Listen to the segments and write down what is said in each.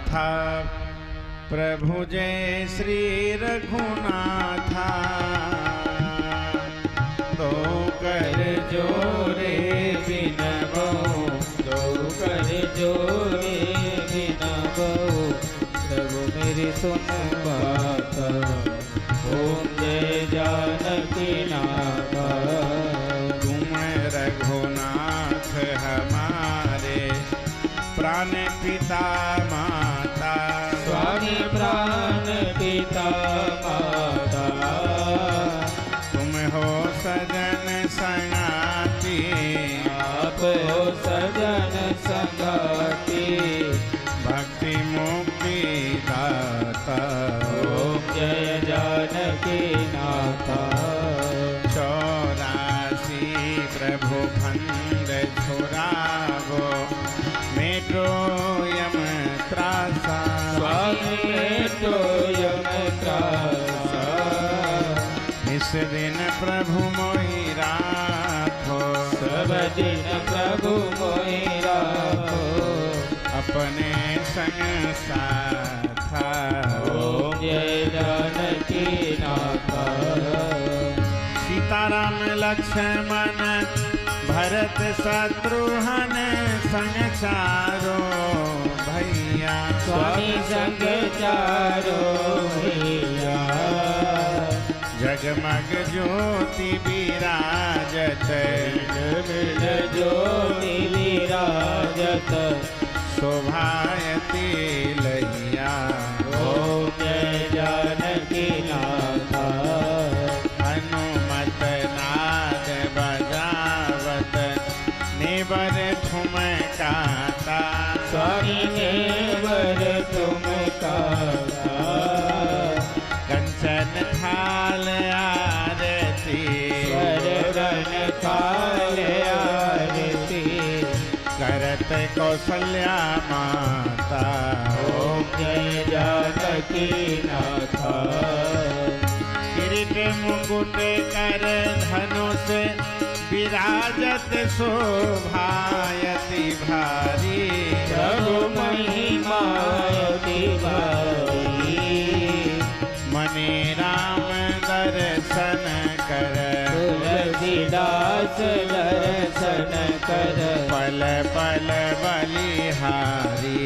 था प्रभु जय श्री रघुनाथा। दो कर जोरे बिनबो, दो कर जोरे बिनबो, प्रभु मेरी सुन बात। ओम जय जानकी नाथा। तुम रघुनाथ हमारे प्राण पिता माता। स्वामी प्राण पिता माता। तुम हो सजन संगाती, आप हो सजन संगाती। भक्ति मुक्ति दाता। ओम जय जानकी नाथा। 84 प्रभु फंद छुड़ावो, मेटो यम त्रासा। स्वामी मेटो यम त्रासा। इस दिन प्रभु मोहि राखो, सब दिन प्रभु मोहि राखो। अपने संग साथा। ओम जय जानकी नाथा। सीताराम लक्ष्मण भरत शत्रुघ्न संग चारो भैया। स्वामी संग चारो भैया। जगमग ज्योति विराजत, जगमग ज्योति विराजत। शोभायते लैया। ओम जय जानकी नाथा। हनुमत नाद बजावत, नेबर ठुमकाता। स्वामी नेबर ठुमकाता। कंचन थाल आरती, वरदान थाल आरती। करत कौशल्या माता। ओम जय जानकी नाथा। किरीट मुकुट कर धनुष, विराजत शोभायति भारी। प्रभु महिमा अति भारी। मने राम दर्शन कर, तुलसीदास दर्शन कर। पल पल बलिहारी।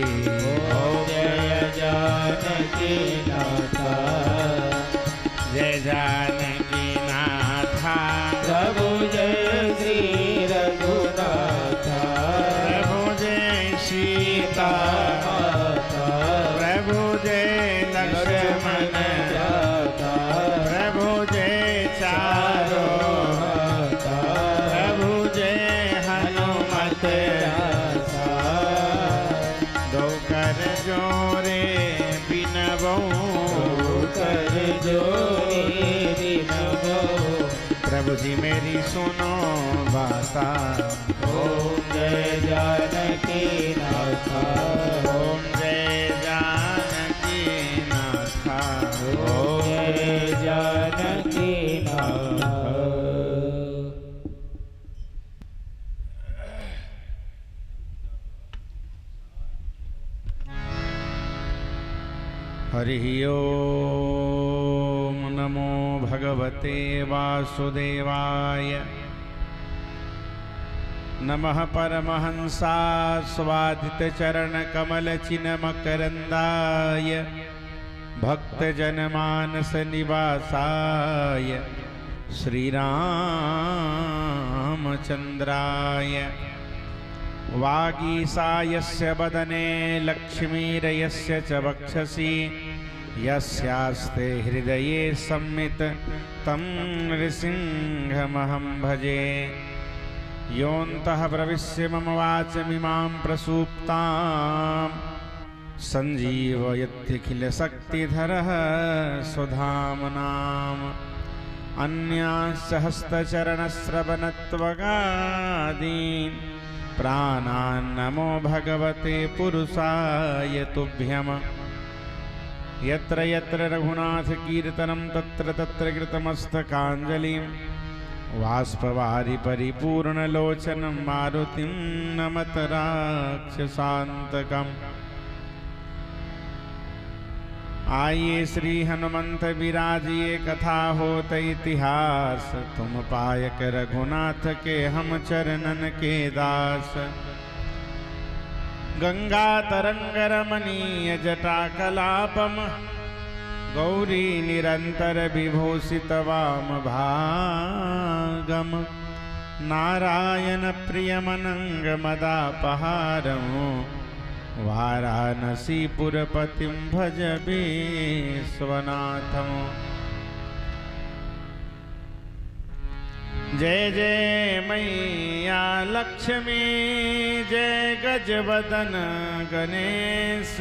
ओम जय जानकी नाथा। जय जानकी नाथा। प्रभु जय श्री रघुनाथा। प्रभु जय सीता माता। प्रभु जय लक्ष्मण जाता। प्रभु जय चारो माता। प्रभु जय हनुमत दासा। दो कर जोरे बिनबो कर जोरे बिनबो प्रभु जी मेरी सुनो बाता। ओम जय जानकी नाथा। ओम जय जानकी नाथा। ओम जय जानकी नाथा। हरि ओम नमो भगवते वासुदेवाय। नमः परमहंसा स्वादित चरण कमल चिन्मकरंदाय। भक्तजन मानस निवासाय श्री रामचंद्राय। वागीसायस्य वदने लक्ष्मीर्यस्य च वक्षसि। यस्यास्ते हृदये संमित तं नृसिंहमहं भजे। योऽन्तः प्रविश्य मम वाचमिमां प्रसूप्तां सञ्जीवयत्यखिलशक्तिधरः स्वधाम्नाम्। अन्यांश्च हस्तचरणश्रवणत्वगादीन् प्राणान्नमो भगवते पुरुषाय तुभ्यम्। यत्र यत्र रघुनाथ कीर्तनं तत्र तत्र कृतमस्तकाञ्जलिं। वाष्पवारि परिपूर्णलोचनं मारुतिं नमत राक्षसान्तकम्। आइए श्री हनुमंत विराजिए, कथा होत इतिहास। तुम पायक रघुनाथ के, हम चरणन के दास। गंगा तरंग रमणीय जटा कलापम, गौरी निरंतर विभूषित वाम भागम। नारायण प्रियमनंग मदापहारं, वाराणसीपुरपतिं भज विश्वनाथं। जय जय मैया लक्ष्मी, जय गजवदन गणेश।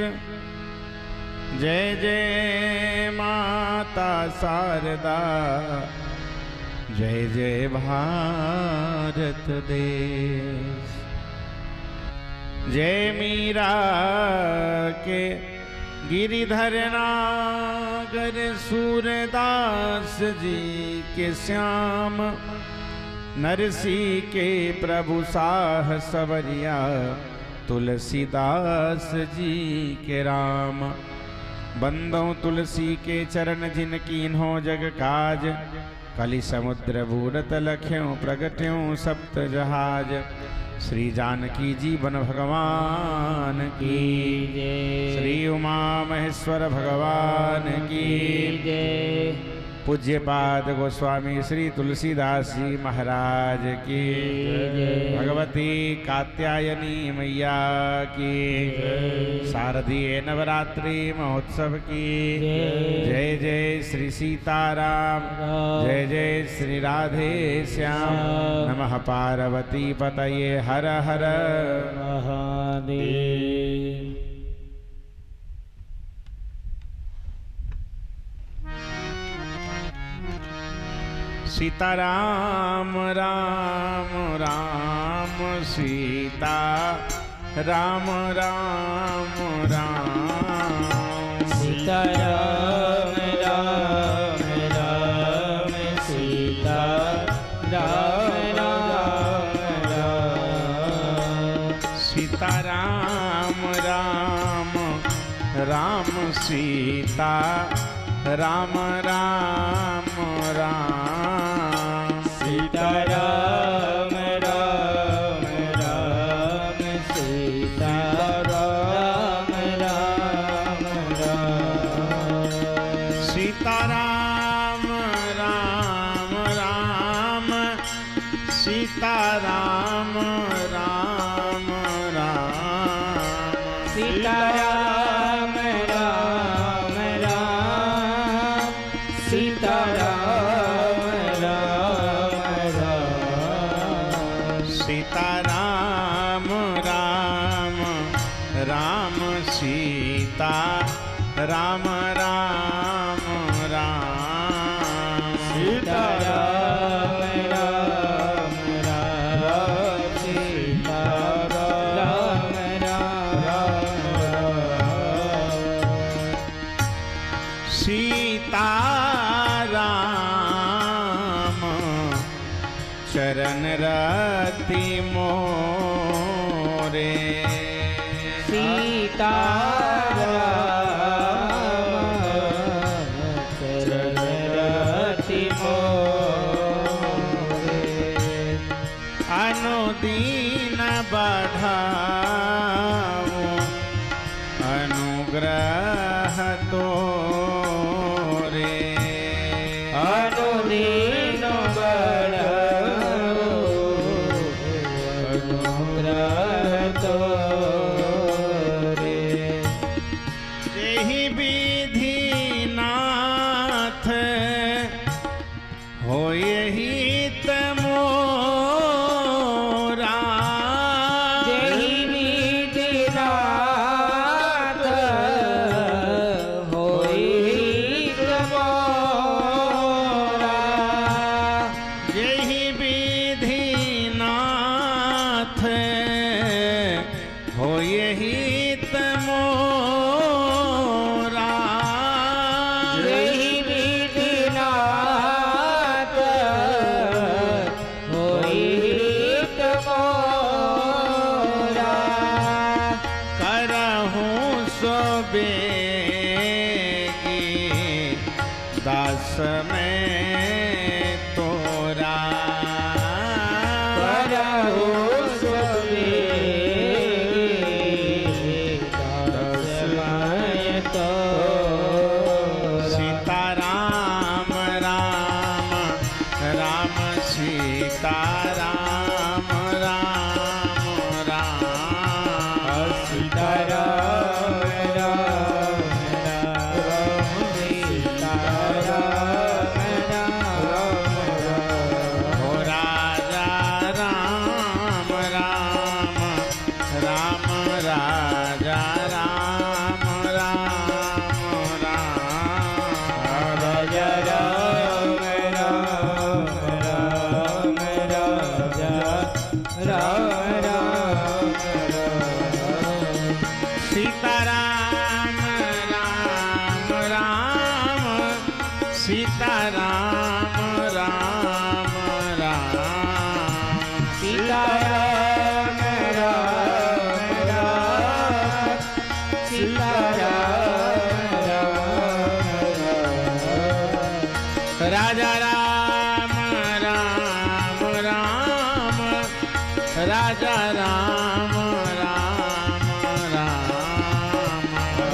जय जय माता शारदा, जय जय भारत देश। जय मीरा के गिरिधर नागर, सूरदास जी के श्याम। नरसी के प्रभु साह सवरिया, तुलसीदास जी के राम। बंदों तुलसी के चरण, जिन कीन्हो जग काज। कलि समुद्र बूरत लख्यों, प्रगट्यों सप्त जहाज। श्री जानकी जीवन भगवान की जय। श्री उमा महेश्वर भगवान की जय। पूज्यपाद गोस्वामी श्री तुलसीदास जी महाराज की जय। भगवती कात्यायनी मैया की जय। शारदीय नवरात्रि महोत्सव की जय। जय जय श्री सीताराम, जय जय श्री राधे श्याम। नमः पार्वती पतये, हर हर महादेव। सीताराम राम राम, सीता राम राम राम। सीताराम राम राम, सीता राम राम राम। सीताराम राम राम, सीता राम राम राम। सीताराम राम राम, सीता राम राम राम। सीताराम राम राम, सीताराम राम राम। सीताराम राम राम, सीताराम राम राम। सीताराम राम राम, सीता राम राम राम। सीताराम राम राम, सीताराम राम राम। सीताराम चरण रति मोरे। सीताराम चरण रति मोरे। अनुदीन बढ़ाओ अनुग्रह तोरे। अनुदीन बढ़ाओ अनुग्रह तोरे। जेहि विधि नाथ होयहि तमोरा। जेहि विधि नाथ होई तमोरा। जेहि विधि नाथ होयहि तमोरा। जेहि विधि नाथ होई तमोरा। करहूँ सो बेगी में तोरा करहु दास मैं तोरा। सीता राम राम राम सीता राम राम राम सीता राम राम राम सीता राम राम राम। हो राजा राम राम राम राजा राम राम राम राजा राम राम राम राजा राम राम राम। सीता राम राम राम सीता राम राम राम सीता राम राम राम सीता राम राम राम। राजा राम राम राम राजा राम राम राम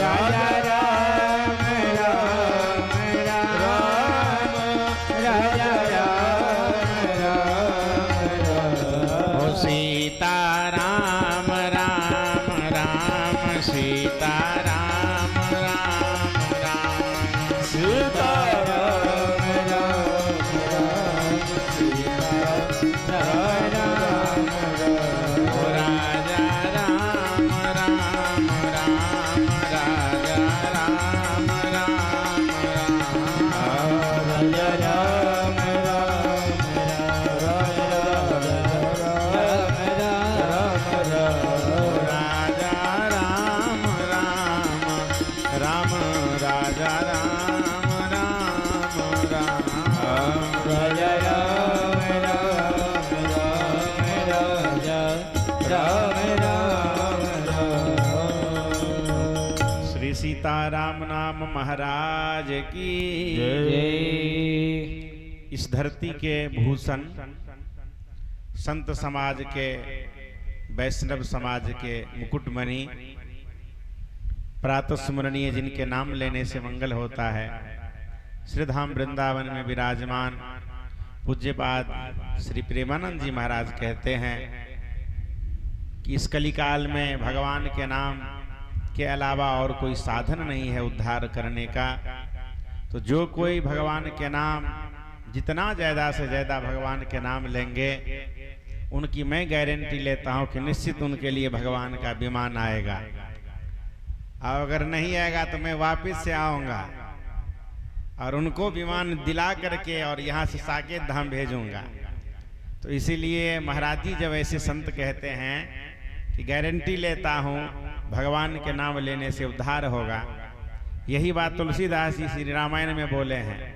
राजा राम राम राम राजा राम राम राम। हो सीता राम राम राम सीता राम राम राम सीता राम राम राम सीता राम राम राम। हो राजा राम राम राम राजा राम राम राम राजा राम राम राम राम राम राजा राम राम राम राजा राम राम राम राजा राम राम राम राजा राम राम राम। श्री सीताराम नाम महाराज की जय। इस धरती के भूषण संत समाज के वैष्णव समाज के मुकुटमणि प्रातः स्मरणीय जिनके नाम लेने से मंगल होता है, श्रीधाम वृंदावन में विराजमान पूज्यपाद श्री प्रेमानंद जी महाराज कहते हैं कि इस कलिकाल में भगवान के नाम के अलावा और कोई साधन नहीं है उद्धार करने का। तो जो कोई भगवान के नाम जितना ज़्यादा से ज़्यादा भगवान के नाम लेंगे, उनकी मैं गारंटी लेता हूं कि निश्चित उनके लिए भगवान का विमान आएगा। और अगर नहीं आएगा तो मैं वापस से आऊँगा और उनको विमान दिला करके और यहाँ से साकेत धाम भेजूंगा। तो इसीलिए महाराज जी जब ऐसे संत कहते हैं कि गारंटी लेता हूँ भगवान के नाम लेने से उद्धार होगा, यही बात तुलसीदास जी श्री रामायण में बोले हैं।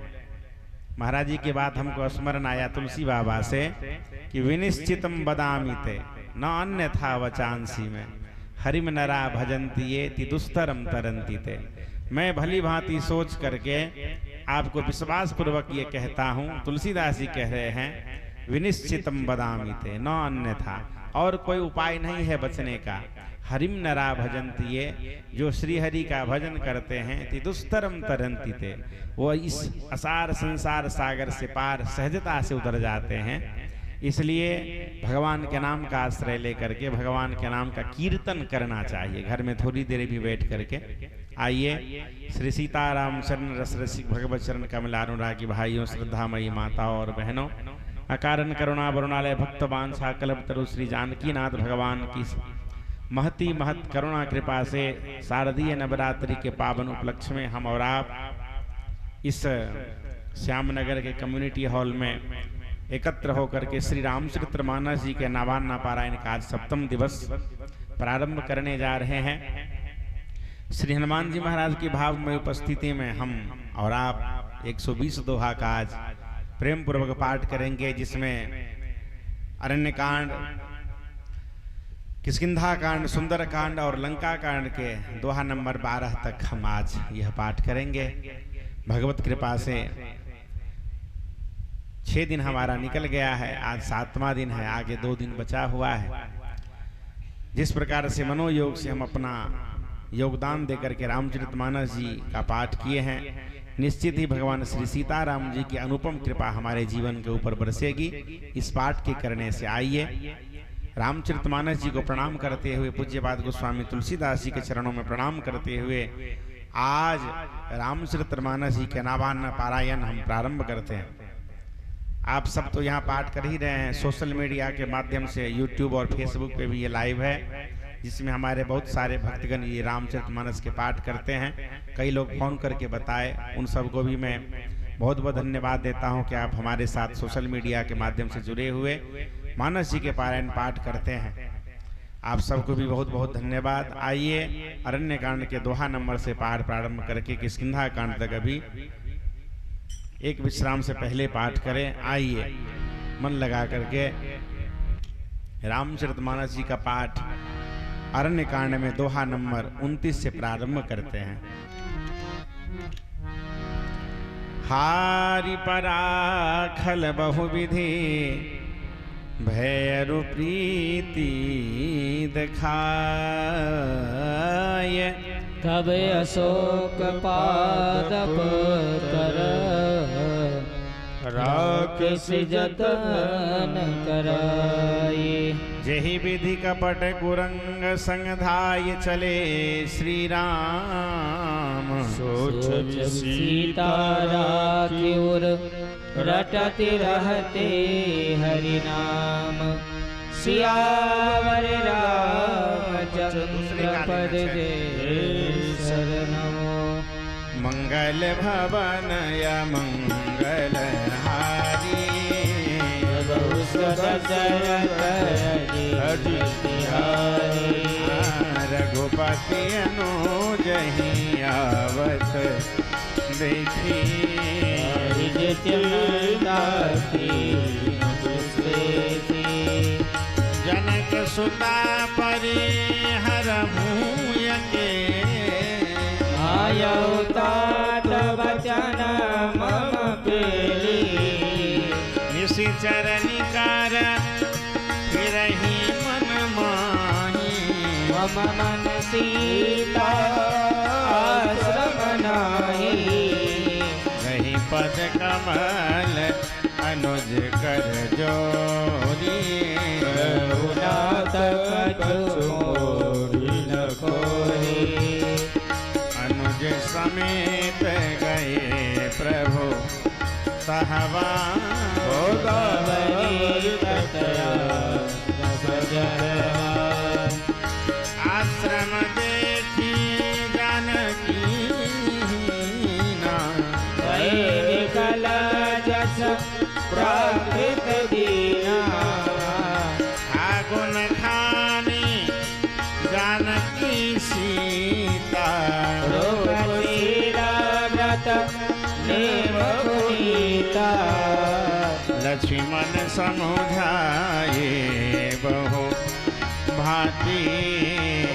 महाराज जी की बात हमको स्मरण आया तुलसी बाबा से कि विनिश्चितम बदामी ते न अन्यथा वचांसी में हरिम नरा भजंती ये ति दुस्तरम तरंती ते। मैं भली भांति सोच करके आपको विश्वास पूर्वक ये कहता हूँ, तुलसीदास जी कह रहे हैं विनिश्चितम बदामी ते न अन्यथा, और कोई उपाय नहीं है बचने का। हरिम नरा भजंती ये, जो श्री हरि का भजन करते हैं ति दुस्तरम तरंती ते, वो इस असार संसार सागर से पार सहजता से उतर जाते हैं। इसलिए भगवान के नाम का आश्रय लेकर के भगवान के नाम का कीर्तन करना चाहिए, घर में थोड़ी देर भी बैठ करके। आइए श्री सीताराम शरण रस रसिक भगवत चरण कमलानुरागी भाइयों, श्रद्धामयी माताओं और बहनों, अकारण करुणा वरुणालय भक्तवान सा कल्पतरु श्री जानकी नाथ भगवान की महती महत करुणा कृपा से शारदीय नवरात्रि के पावन उपलक्ष्य में हम और आप इस श्यामनगर के कम्युनिटी हॉल में एकत्र होकर के श्री रामचरित्र मानस जी के नवान्न पारायण का आज सप्तम दिवस प्रारंभ करने जा रहे हैं। श्री हनुमान जी महाराज की भावमय उपस्थिति में हम और आप 120 दोहा का आज प्रेम पूर्वक पाठ करेंगे, जिसमें अरण्य कांड, किष्किंधा कांड, सुंदर कांड और लंका कांड के दोहा नंबर 12 तक हम आज यह पाठ करेंगे। भगवत कृपा से 6 दिन हमारा निकल गया है, आज 7वां दिन है, आगे 2 दिन बचा हुआ है। जिस प्रकार से मनोयोग से हम अपना योगदान देकर के रामचरितमानस जी का पाठ किए हैं, निश्चित ही भगवान श्री सीताराम जी की अनुपम कृपा हमारे जीवन के ऊपर बरसेगी इस पाठ के करने से। आइए रामचरितमानस जी को प्रणाम करते हुए, पूज्यपाद गोस्वामी तुलसीदास जी के चरणों में प्रणाम करते हुए आज रामचरितमानस जी के नवान्न पारायण हम प्रारंभ करते हैं। आप सब तो यहाँ पाठ कर ही रहे हैं, सोशल मीडिया के माध्यम से यूट्यूब और फेसबुक पे भी ये लाइव है, जिसमें हमारे बहुत सारे भक्तगण ये रामचरितमानस के पाठ करते हैं। कई लोग फोन करके बताए, उन सबको भी मैं बहुत बहुत धन्यवाद देता हूँ कि आप हमारे साथ सोशल मीडिया के माध्यम से जुड़े हुए मानस जी के पारायण पाठ करते हैं। आप सबको भी बहुत बहुत धन्यवाद। आइए अरण्य कांड के दोहा नंबर से पाठ प्रारंभ करके किष्किंधा कांड तक अभी एक विश्राम से पहले पाठ करें। आइए मन लगा करके रामचरितमानस जी का पाठ अरण्य कांड में दोहा नंबर 29 से प्रारंभ करते हैं। हारि पराखल बहुविधि भैरु प्रीति दिखाय, तब अशोक पादप कर राकेश जतन कराए। जहि विधि कपट कुरंग संधाय चले श्री राम, सोच सीता राखी उर रटते रहते हरि नाम। सियावर रामचंद्र पद जय शरणो। मंगल भवन या मंगल हारी, रघुपति अनुजहि आवत देखी, जनक सुता परिहर भूय के, आयो तात वचन मम पेली। चरनिकार फिरहि मन माही, मम मन सीता आश्रम नाही। रही पद कमल अनुज कर जोरी, रघुनाथ कछुमोरी न कोई। अनुज समेत गए प्रभु सहवा, आश्रम देखी जानकी ना, निकल जस प्राकृत दीना। आगुन खानी जानकी सीता, रूपशीला व्रत नेम पुनीता। लक्ष्मण समझाए बहु भांति,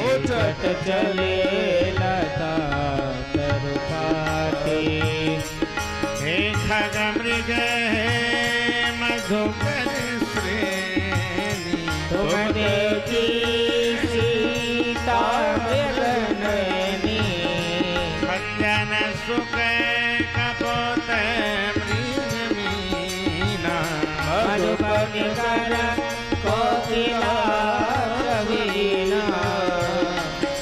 उठत चले लता तरुपाती। हे खग मृग हे मधुकर श्रेणी, तुम देखी सीता मृग नयनी। भंजन सुख कपोत मृग मीना, मधुबन कर कोकिला प्रवीणा।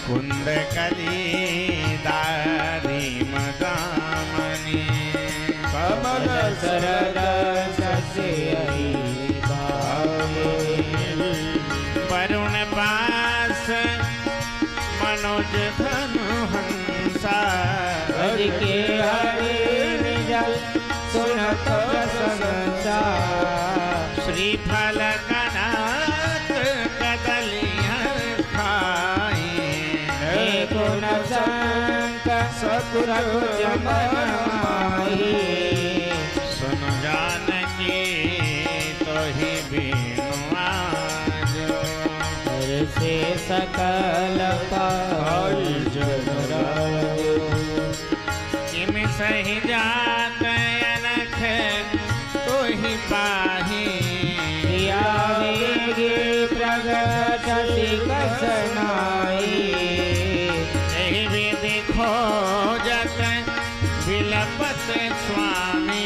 कुंद कली दारी मदामनी, कमल सरल सस्यई भावे। वरुण पास मनोज धनु हंसा, हरि के हरि निज सुनत प्रशंसा। श्रीफल कनक कदलिया खाई, हे गुण संक सकुर जमन माही। सुन जानकी तो ही बीनु आज, से सकल पाई जन रायो। किम सही जात अनख तो ही खोजत विलपत स्वामी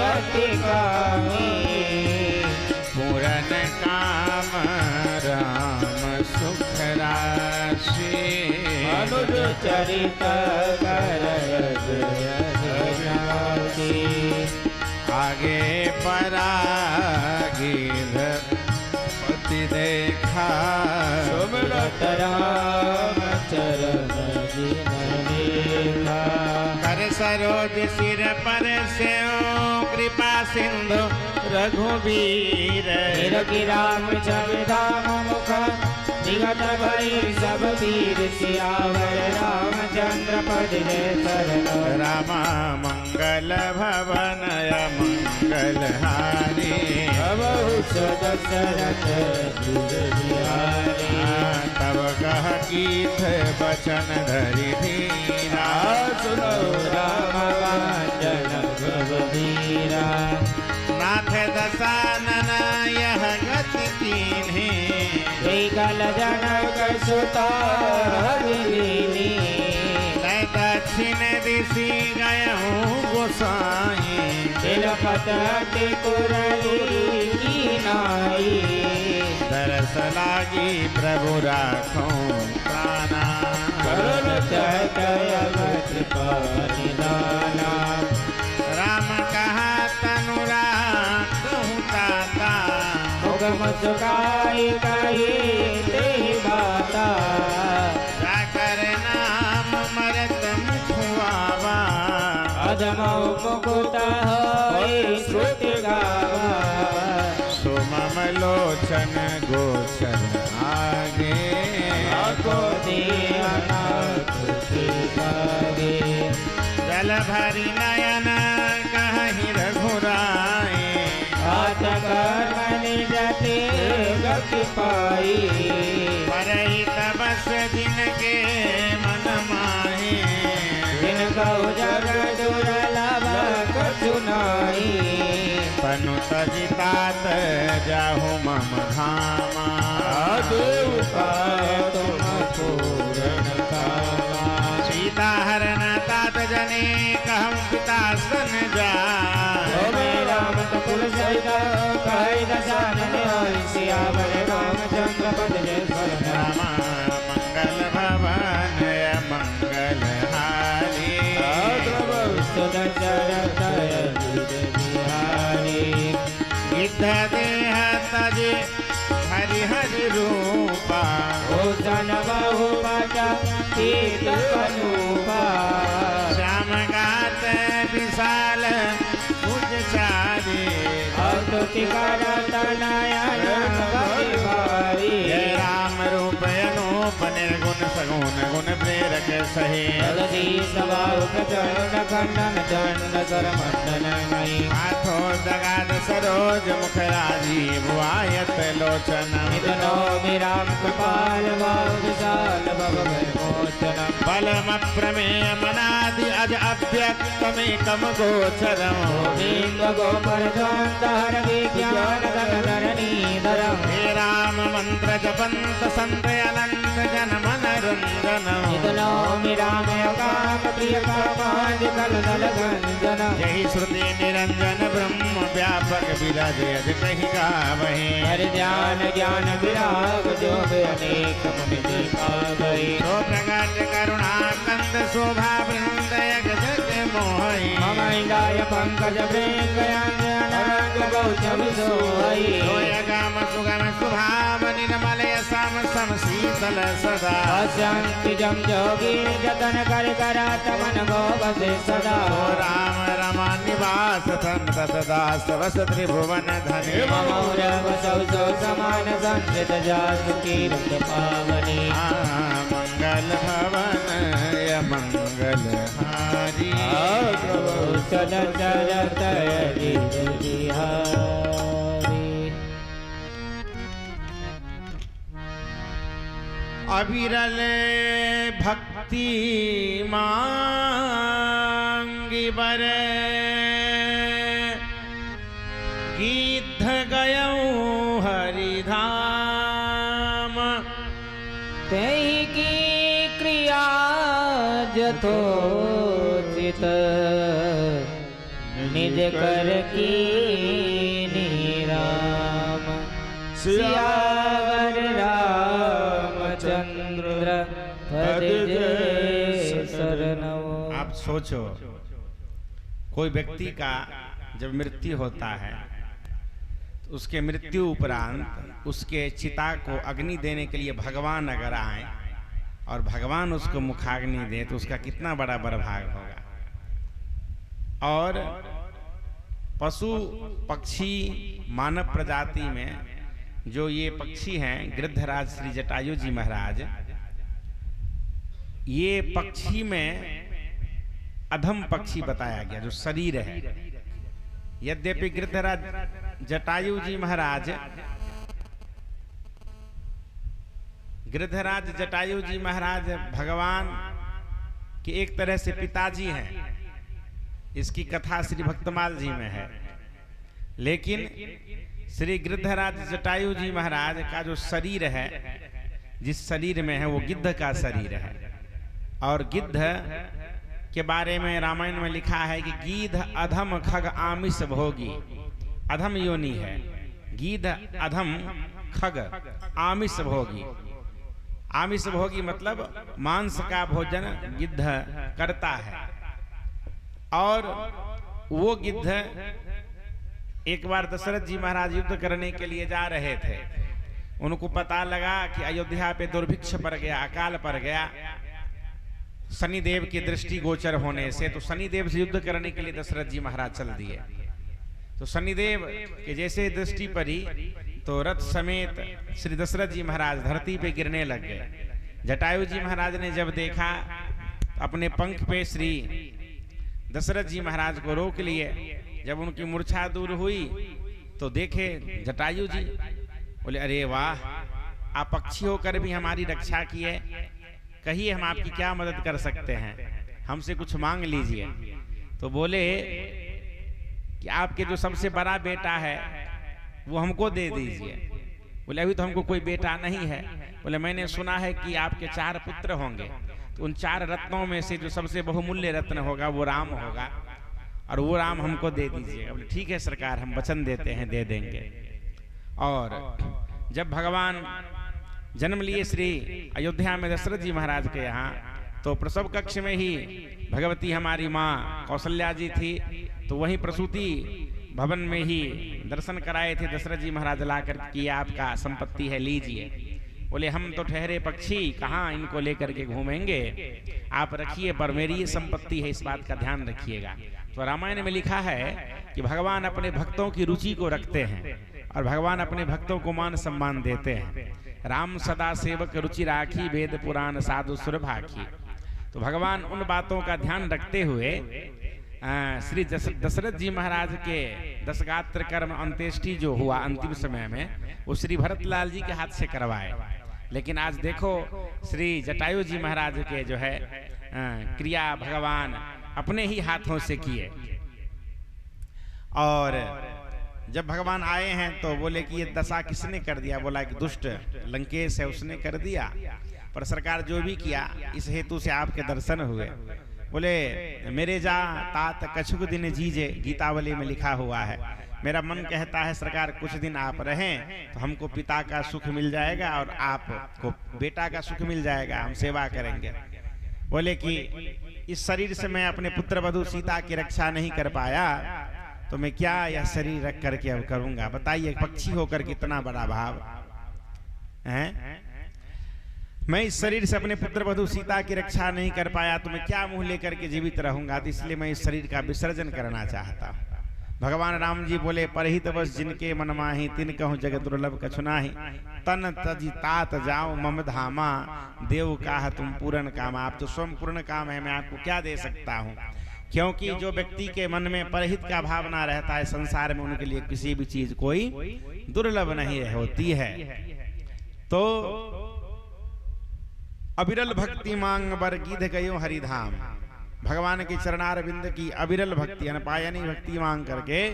अति कामी पूरन काम राम सुख राशि अनुज चरित आगे परागीर पति देखा सुमरत राम चरण जिनका कर सरोज सिर पर से कृपा सिंधु रघुबीर की राम छवि धाम मुख निगत भई सब वीर सियावर रामचंद्र पद ने शरण रामा मंगल भवन मंगल हारी दशरथ तब कह कीथ बचन धरि धीरा सुनो राम वाचन वीरा नाथ दशानन यह गति कीन्हे गल जनक सुता दक्षिण दिशि गयहूँ गोसाई तिलपत दरस लागी प्रभु राखो प्राणा राम कहा तनु राखूं ताता मुखाई कही बाता जाकर नाम मरत मुखवावा अधम मुकुत श्रुति गावा सुमम लोचन गोचर आगे जल भरी नयन कहीं रघुराए हाथ कर्म जाते गति पाई परही तपस जिनके मन माहे जिनका जग दुर्लभ कछुनाई तनु तजितात जाहु मम धामा तुम पूर्ण कामा सीता हरण तात जने कहम पिता सन जा राम कुल सहित कही दशानन सियावर रामचंद्र पद जय रामा मंगल भवन मंगल हारी गिद्ध देह तज हरि हरि रूपा भूषण बहु बचा तीत कनूपा श्याम गात विशाल भुज चारी स्तुति करत नयन बलिहारी जय राम रूप अनूप निर्गुण सगुण गुण प्रेरक सहे जगदीश बाहुक चरण खंडन चंड कर मंडन मई हाथों दगाद सरोज मुख राजीव आयत लोचन निधनो विराम कृपाल बाहुक विशाल भव मोचन बलम प्रमेय मनादि अज अव्यक्तमेकम गोचरम गोविंद गोपर हर विज्ञान धरणी धरम हे राम मंत्र जपंत संत अनंत जन मनरंजन निधनो विराम काम प्रिय कामाज कल दल गंजन यही श्रुति निरंजन ब्रह्म व्यापक विराज यज कही गावहे हरि ध्यान ज्ञान विराग जो अनेक मुनि दिखावहि सो प्रकट करुणा कंद शोभा वृंद जग मोहि मम इंगाय पंकज प्रेंगयांग गौतम सोई गाम सुगम सुभाव निर्मल सम सम शीतल सदा अशांति जम जोगी जतन कर करात मन गो बसे सदा राम रमा निवास संतत दास वस त्रिभुवन धनि ममौर वसौ सो समान संचित जासु कीर्त पावनी मंगल भवन य मंगल हारी सन चरत बिहारी अविरल भक्ति मांगी बर गिद्ध गयऊ हरिधाम तेहि की क्रिया जथोचित निज कर की राम। सियावर रामचंद्र पद जय शरणो। आप सोचो, कोई व्यक्ति का जब मृत्यु होता है तो उसके मृत्यु उपरांत उसके चिता को अग्नि देने के लिए भगवान अगर आए और भगवान उसको मुखाग्नि दे तो उसका कितना बड़ा बरभाग होगा। और पशु पक्षी मानव प्रजाति में जो ये पक्षी हैं, गिरधराज श्री जटायु जी महाराज, ये पक्षी में अधम पक्षी बताया गया जो शरीर है। यद्यपि गिरधराज जटायु जी महाराज भगवान के एक तरह से पिताजी हैं, इसकी कथा श्री भक्तमाल जी में है। लेकिन श्री गिरधराज जटायु जी महाराज का जो शरीर है, जिस शरीर में है वो गिद्ध का शरीर है। और गिद्ध के बारे में रामायण में लिखा है कि गीध अधम खग आमिष भोगी। अधम योनि है, गीध अधम खग आमिष भोगी। आमिष भोगी मतलब मांस का भोजन गिद्ध करता है। और वो गिद्ध एक बार दशरथ जी महाराज युद्ध करने के लिए जा रहे थे। उनको पता लगा कि अयोध्या पे दुर्भिक्ष पड़ गया, अकाल पड़ गया शनिदेव की दृष्टि गोचर होने से। तो शनिदेव से युद्ध करने के लिए दशरथ जी महाराज चल दिए। तो शनिदेव के जैसे दृष्टि पड़ी तो रथ समेत श्री दशरथ जी महाराज धरती पे गिरने लग गए। जटायु जी महाराज ने जब देखा अपने पंख पे श्री दशरथ जी महाराज को रोक लिए। जब उनकी मूर्छा दूर हुई तो देखे जटायु जी, बोले अरे वाह, आप पक्षी होकर भी हमारी रक्षा किए, कहिए हम आपकी क्या मदद कर सकते हैं, हमसे कुछ मांग लीजिए। तो बोले कि आपके जो सबसे बड़ा बेटा है वो हमको दे दीजिए। बोले अभी तो हमको कोई बेटा नहीं है। बोले मैंने सुना है कि आपके 4 पुत्र होंगे, तो उन 4 रत्नों में से जो सबसे बहुमूल्य रत्न होगा वो राम होगा, और वो राम हमको दे दीजिएगा। बोले ठीक है सरकार, हम वचन देते हैं, दे देंगे। और जब भगवान जन्म लिए श्री अयोध्या में दशरथ जी महाराज के यहाँ, तो प्रसव कक्ष में ही भगवती हमारी माँ कौशल्या जी थी। तो वहीं प्रसूति भवन में ही दर्शन कराए थे दशरथ जी महाराज लाकर कि आपका संपत्ति है, लीजिए। बोले हम तो ठहरे पक्षी, कहाँ इनको लेकर के घूमेंगे, आप रखिए, पर मेरी ये संपत्ति है, इस बात का ध्यान रखिएगा। तो रामायण में लिखा है कि भगवान अपने भक्तों की रुचि को रखते हैं और भगवान अपने भक्तों को मान सम्मान देते हैं। राम सदा सेवक रुचि राखी, वेद पुराण साधु सुर भाखी। तो भगवान उन बातों का ध्यान रखते हुए श्री दशरथ जी महाराज के दशगात्र कर्म अंत्येष्टि जो हुआ अंतिम समय में, वो श्री भरतलाल जी के हाथ से करवाए। लेकिन आज देखो श्री जटायु जी महाराज के जो है क्रिया भगवान अपने ही हाथों से किए। और जब भगवान आए हैं तो बोले कि ये दशा किसने कर दिया। बोला कि दुष्ट लंकेश है, उसने कर दिया, पर सरकार जो भी किया इस हेतु से आपके दर्शन हुए। बोले मेरे जा तात कछुक दिन जीजे, गीतावली में लिखा हुआ है। मेरा मन कहता है सरकार कुछ दिन आप रहें तो हमको पिता का सुख मिल जाएगा और आपको बेटा का सुख मिल जाएगा, हम सेवा करेंगे। बोले कि इस शरीर से मैं अपने पुत्र वधू सीता की रक्षा नहीं कर पाया, तो मैं क्या यह शरीर रख करके अब करूंगा। बताइए, पक्षी होकर कितना बड़ा भाव है। मैं इस शरीर से अपने पुत्र वधू सीता की रक्षा नहीं कर पाया तो मैं क्या मुंह लेकर के जीवित रहूंगा। तो इसलिए मैं इस शरीर का विसर्जन करना चाहता हूँ। भगवान राम जी बोले परहित बस जिनके मन माही, तिन कहूँ जगत दुर्लभ कछुनाही। तन तजी तात जाओ मम धामा, देव काह तुम पूर्ण काम। आप तो स्वयं पूर्ण काम है, मैं आपको क्या दे सकता हूँ। क्योंकि जो व्यक्ति के मन में परहित का भावना रहता है, संसार में उनके लिए किसी भी चीज कोई दुर्लभ नहीं होती है। तो अविरल भक्ति मांग बर गीध गयो हरिधाम। भगवान के चरणार बिंद की अविरल भक्ति, अनपायनी भक्ति मांग करके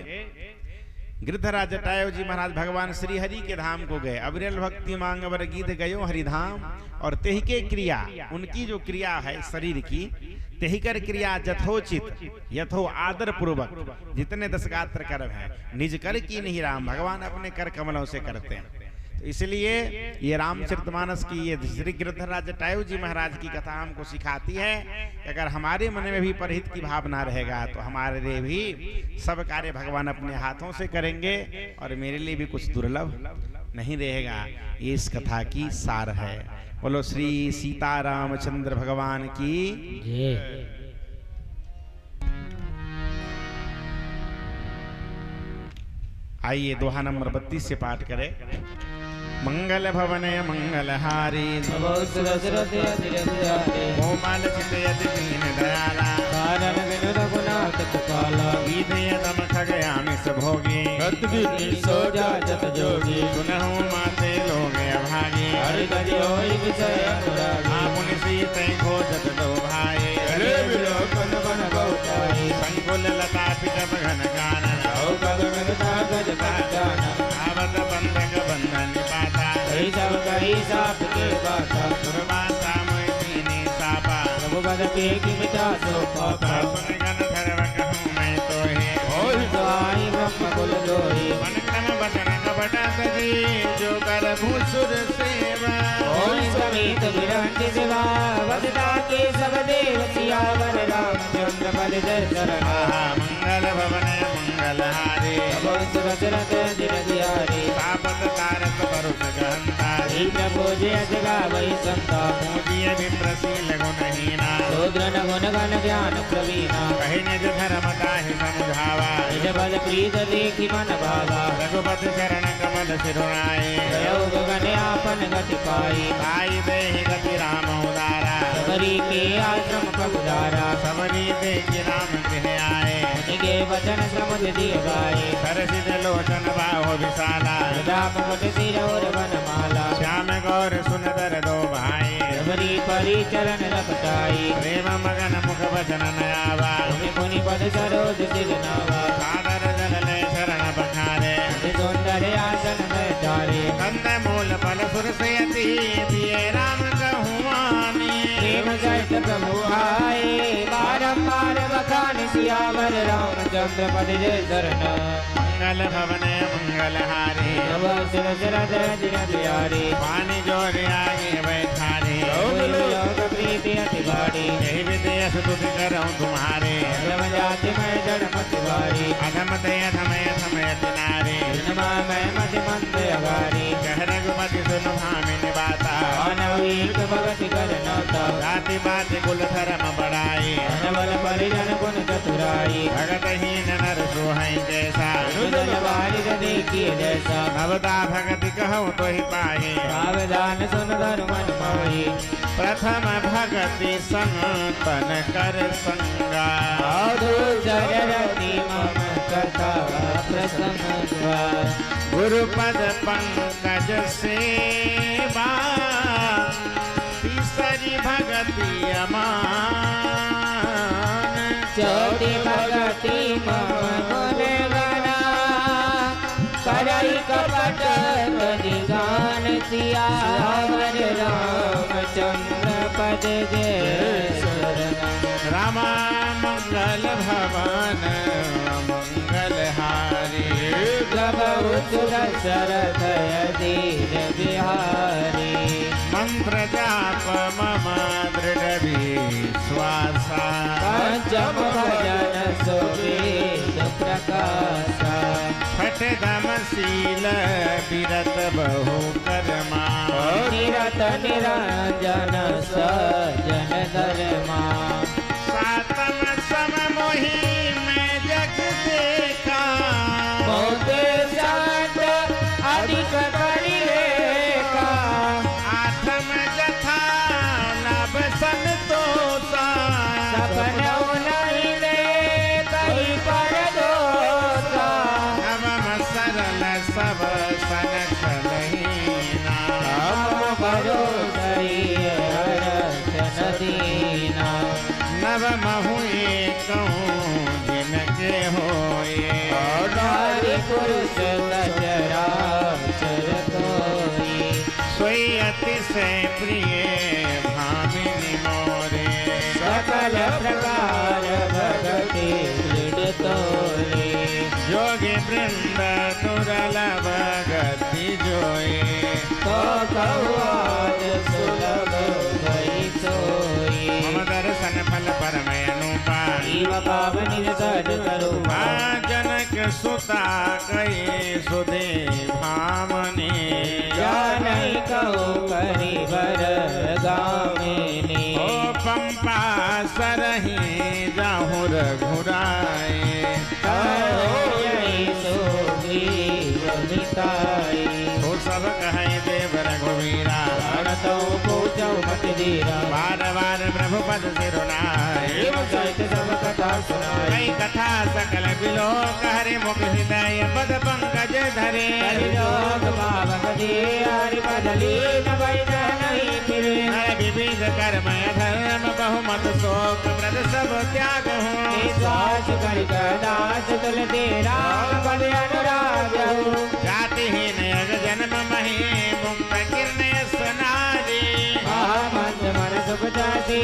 गिरधराज जटायु जी महाराज भगवान श्री हरि के धाम को गए। अविरल भक्ति मांग बर गीध गयो हरिधाम। और तेहि के क्रिया, उनकी जो क्रिया है शरीर की, तेहि कर क्रिया जथोचित यथो आदर पूर्वक, जितने दस गात्र कर्म है निज कर की नहीं राम, भगवान अपने कर कमलों से करते हैं। तो इसलिए ये रामचरितमानस की ये श्री गिरधरराज जटायु जी महाराज की कथा हमको सिखाती है कि अगर हमारे मन में भी परहित की भावना रहेगा तो हमारे लिए भी सब कार्य भगवान अपने हाथों से करेंगे और मेरे लिए भी कुछ दुर्लभ नहीं रहेगा। ये इस कथा की सार है। बोलो श्री सीता रामचंद्र भगवान की जय। आइए दोहा नंबर 32 से पाठ करें। मंगल भवन मंगलहारी कोमल चितयति दीन दयाला कारण विनोद गुणात कृपाला विधेयतम खगयामिष भोगी सोजा जत जोगी सुनहु माते लोग अभागी हरि गति होई विषय अनुरागी आपुन सीते खोजत दो भाई हरे विलोकन बन बहुताई संकुल लता पिटप घन कानन औ कग मिगता गज पहचान आवत बंधक बंधन पाता हरि सब करी साप के बाता दुर्वासा मोहिनी सापा प्रभु बद पे की मिटा सो पापा सुन गन धर्म कहूँ मैं तो है होई सहाय ब्रह्म कुल जोई मन क्रम बचन कपटत जी जो कर भूसुर सेवा होई समेत विरंच सेवा वदता के सब देव सियावर रामचंद्र पद जय शरण मंगल भवन मंगलहारी वंश रचरत दिन दिहारी तापत तारक परुष गहंता इंद्र पूजे जगा वही संता पूजिय विप्रशील गुणहीना शूद्र गुण गण ज्ञान प्रवीणा कहि निज धर्म ताहि समझावा निज बल प्रीत देखी मन भावा रघुपति चरण कमल सिरुनाए गयो गगन आपन गति पाई आई देहि गति राम उदारा सबरी के आश्रम पगुदारा सबरी देखि राम गृह आए निगे वचन समुझ दिए गाए सरसिज लोचन बाहु विशाला राम मुट सिर और वनमाला श्याम गौर सुनदर दो भाई सबरी परी चरण लपटाई प्रेम मगन मुख वचन नयावा मुनि मुनि पद सरोज सिर नावा सादर जगले शरण बखारे सुंदर आसन बैठारे कंद मूल फल सुरसयति दिए राम कहुआनी प्रेम सहित प्रभु आए बारंबार बखान सियावर रामचंद्र पद जय शरण मंगल भवन मंगलहारी नव सिर शरद दिन दियारी पानी जोर आगे बैठारे लोक प्रीति अति बाड़ी यही विदेय स्तुति करऊं तुम्हारे ब्रह्म जाति में जड़ मत वारी अधम दय समय समय तिनारे नमा मैं मति मंद अगारी कह रघुपति सुन भामिन बाता मानवीर भगति कर नाता जाति बात कुल धर्म बढ़ाई बल परिजन गुण चतुराई भगत हीन नर सोहै जैसा रुदल बारिद देखिए जैसा नवता भगति कहूँ तो ही पाए सावधान सुन धर्म मन मोही प्रथम भगति संतन कर संगा साधु सररति मम कथा प्रसंग गुरुपद पंकज सेवा तीसरी भगति अमान चौथी भगति मम गुण गणा करई कपट निगान सियावर रामचंद्र पद जय शरण रामा मंगल भवन मंगलहारी प्रभु दशरथ दीन बिहारी मंत्र जाप मम दृढ़ विश्वासा पंचम भजन सुवेद प्रकाशा छठ दम शील विरत बहु कर्मा निरत निरंजन सजन धर्मा सातम सम मोहि में जग देखा मोते संत अधिक करि लेखा आठम जथा नभ संतोषा सपन नहीं ले कहीं पर दोषा नवम सरल सब सन छलहीना हम भरोसई हरच नदीना नवम हुए कहूँ जिनके होए नारी पुरुष सचराचर कोई सोई अतिशय प्रिय पावनि सज स्वरूपा जनक सुता गए सुदे भामने जानई कहो करि बर गामिनी ओ पंपा सरहि जाहु रघुराए तो सब कहे देव रघुवीरा पूछो मत दीरा बार बार प्रभु पद सिरुनाए सहित सब कथा सुनाई कई कथा सकल बिलो कहरे मुख हृदय पद पंकज धरे जोग पावक दिए हरि पद लीन बैठन नहीं फिरे विविध कर्म धर्म बहुमत शोक व्रत सब त्याग हूँ साच कर दास तुल तेरा पद अनुराग जाति ही नयग जन्म मही मुक्त किरण सुनारी मन मन सुख जाति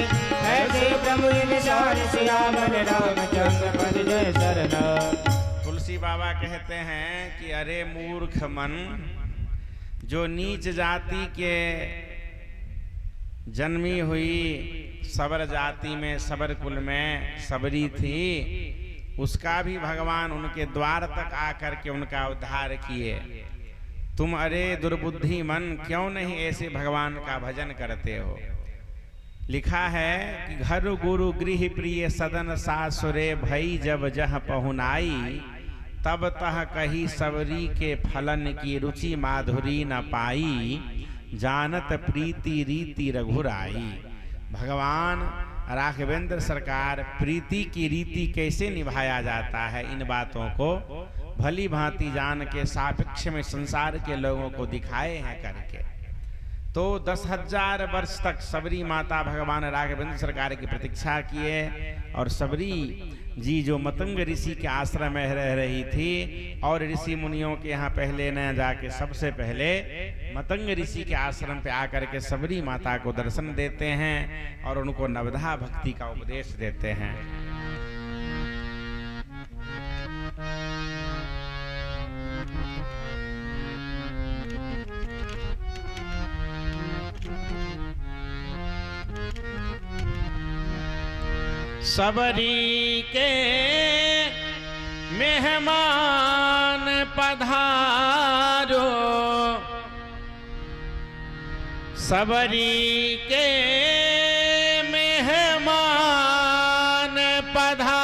ऐसे प्रभु निशान सियावन रामचंद्र पद जय शरण तुलसी बाबा कहते हैं कि अरे मूर्ख मन, जो नीच जाति के जन्मी हुई सबर जाति में सबर कुल में सबरी थी, उसका भी भगवान उनके द्वार तक आकर के उनका उद्धार किए। तुम अरे दुर्बुद्धि मन क्यों नहीं ऐसे भगवान का भजन करते हो। लिखा है कि घर गुरु गृह प्रिय सदन सासुरे भई जब जह पहुनाई, तब तह कही सबरी के फलन की रुचि माधुरी न पाई, जानत प्रीति रीति रघुराई। भगवान राघवेंद्र सरकार प्रीति की रीति कैसे निभाया जाता है, इन बातों को भली भांति जान के सापेक्ष में संसार के लोगों को दिखाए हैं करके। तो 10,000 वर्ष तक सबरी माता भगवान राघवेंद्र सरकार की प्रतीक्षा किए, और सबरी जी जो मतंग ऋषि के आश्रम में रह रही थी, और ऋषि मुनियों के यहाँ पहले न जाके सबसे पहले मतंग ऋषि के आश्रम पे आकर के सबरी माता को दर्शन देते हैं और उनको नवधा भक्ति का उपदेश देते हैं। सबरी के मेहमान पधारो, सबरी के मेहमान पधारो,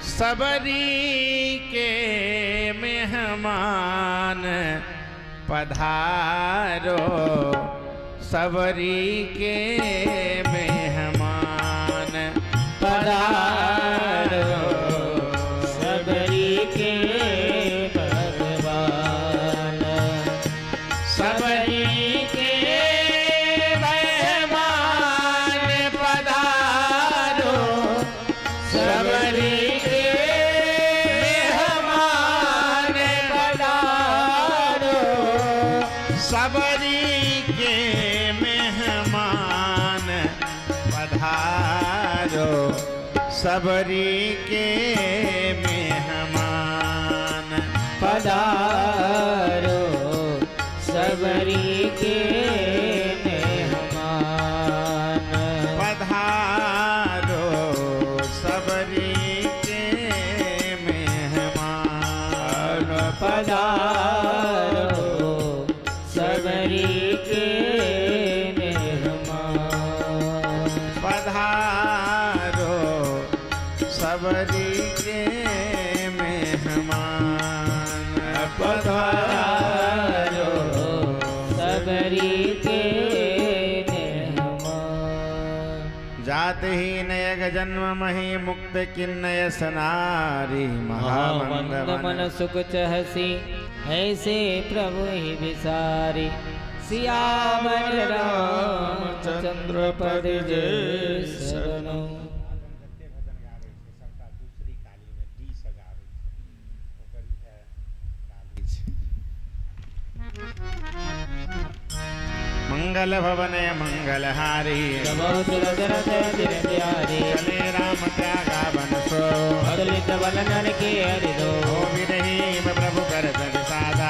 सबरी के मेहमान पधारो, सबरी के मेहमान पधारो, सबरी के भगवान, सबरी के मेहमान पधारो, सबरी के मेहमान पधारो, सबरी के मेहमान पधारो, सबरी के मेहमान पधारो, सबरी के मेहमान पधारो, सबरी के मेहमान पधारो, सबरी के मेहमान पधारो, सबरी के मेहमान पधारो, सबरी के मेहमान। जात ही नयग जन्म मही मुक्त किन्नय सनारी, महामंद मन सुख चहसी ऐसे प्रभु ही विसारी, सियावर रामचंद्र पद जय शरण। मंगल भवन मंगलहारी, चले राम त्यागा बन सो, अदलित बलनन के हरिदो, विरहीम प्रभु करत विसादा,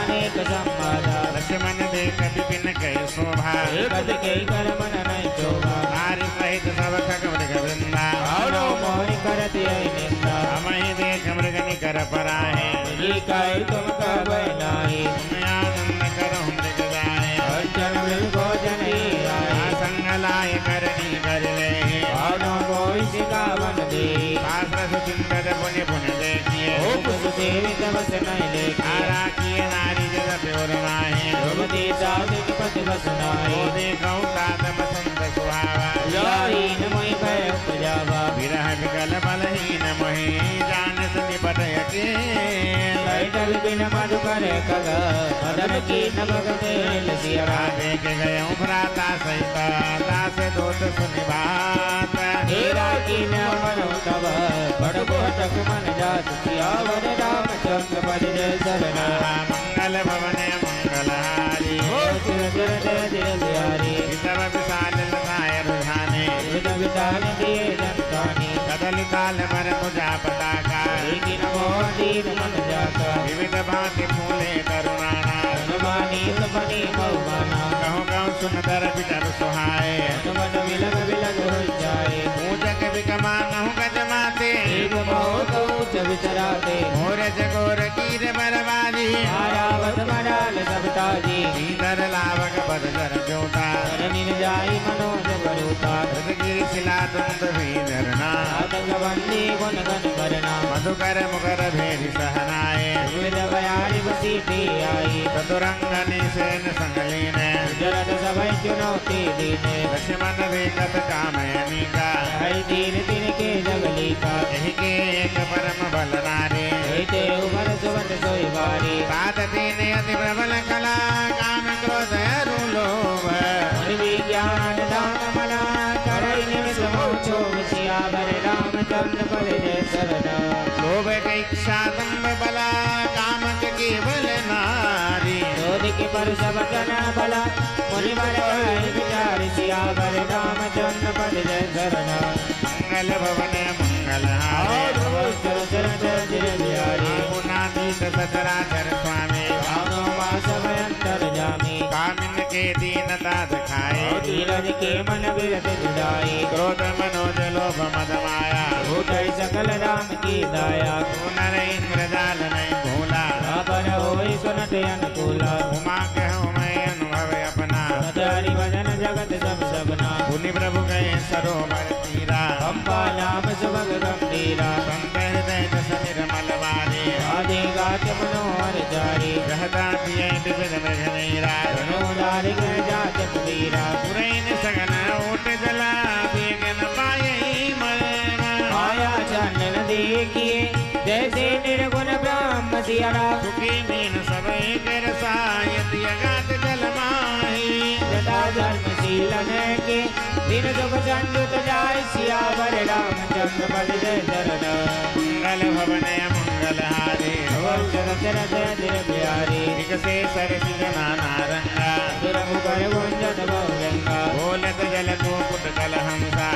अनेक संवादा, लक्ष्मण देख विपिन कह शोभा, पद के कर मन नहीं शोभा, नारी सहित सहित सब खग मृग वृंदा भावनो मोहि करति यही निंदा हमहि देख मृग निकर पराहे जी कहि तुम कहबै नाहि तुम आनंद करहु मृग गाए अर्चन मृग भोजन ही आए संग लाय करनी कर ले भावनो मोहि सिखावन दे शास्त्र सुचिंतन पुण्य पुण्य देखिए उपस सेवित बस नहीं लेखे आरा किए नारी जग प्योर माहे ध्रुवती साधिक पति बस नाहि ओ देखौ तात बसंत सुहावा लाहीन मोहि भय उपजावा विरह विकल बलहीन मोहि जान सनि बटय के कैटल बिन मधुकर कग मदन की नमक तेल सियरा देख गयौ भ्राता सहित दास दोत सुनि बात हेरा की न मनो तब बड़ कोटक मन जात सियावर रामचंद्र पद जय सरना मंगल भवन मंगलहारी हो सिर सिर जय जय बिहारी तब विशाल लताय रुझाने विद विधान दिए जनतानी कदल काल पर तुझा पताका लेकिन मोह दीन मन जाता विविध भांति फूले तरुणाना हनुमानी बनी बहुमाना कहूँ कहूँ सुंदर बिटर सुहाए हनुमत विलग विलग हो जाए पूजक विकमान हूँ गजमाते एक बहुत उच्च विचराते मोर जगोर कीर बरबाजी आरावत मडाल सबताजी सीधर लावक पद जर जोता धरनी जाई मनोज बरूता हृदगिरि शिला तुंद भी धरना आतंक बंदी गुण गण करना मधुकर मुकर भेरी सहनाए विविध बयारी बसीटी आई चतुरंगनी सेन संगलीन जरद सभय चुनौती दीने लक्ष्मण देखत कामयनी का हरि दीन तिनके जगली का यही के एक परम बल नारी हेते उमर सुवट सोई बारी सात तीन अति प्रबल कला काम क्रोध अरु लोभ विज्ञान दान मना करई निमिष मोचो सियावर रामचंद्र पद जय सरना लोभ इच्छा दंभ बला काम केवल नारी क्रोध के पर सब जन बला मुनि बर विचार सियावर रामचंद्र पद जय सरना मंगल भवन मंगल गुणातीत सचराचर स्वामी भावनो मास भयंतर जामी कामिन के दीनता दिखाए धीरज के मन विरत जुदाई क्रोध मनोज लोभ मद माया भूतै सकल राम की दाया नर इंद्रजाल नहीं भूला पर होई सुनत अनुकूला उमा कहूँ मैं अनुभव अपना हरि भजन जगत सब सबना पुनि प्रभु गए सरोवर तीरा पंपा नाम सुभग गंभीरा संत हृदय दस निर्मल वारी आदि गात मनोहर जारी रहता पिए विविध मृगनीरा अनुदारि गृह जात कबीरा पुरैन सगन ओट जला बेगन पायई मरना माया चानन देखिए जैसे निर्गुण ब्रह्म सियरा सुखी मीन सब कर सायत अगात जल माही जटा धर्मशीलन के दिन दुख संयुत जाय सियावर रामचंद्र पद जय सरना मंगल भवन मंगल हारे चरत जय बिहारी विकसे सरसी नाना रंगा दुरंग कर गुंजत बहुगंगा बोलत जल को कुट कल हंसा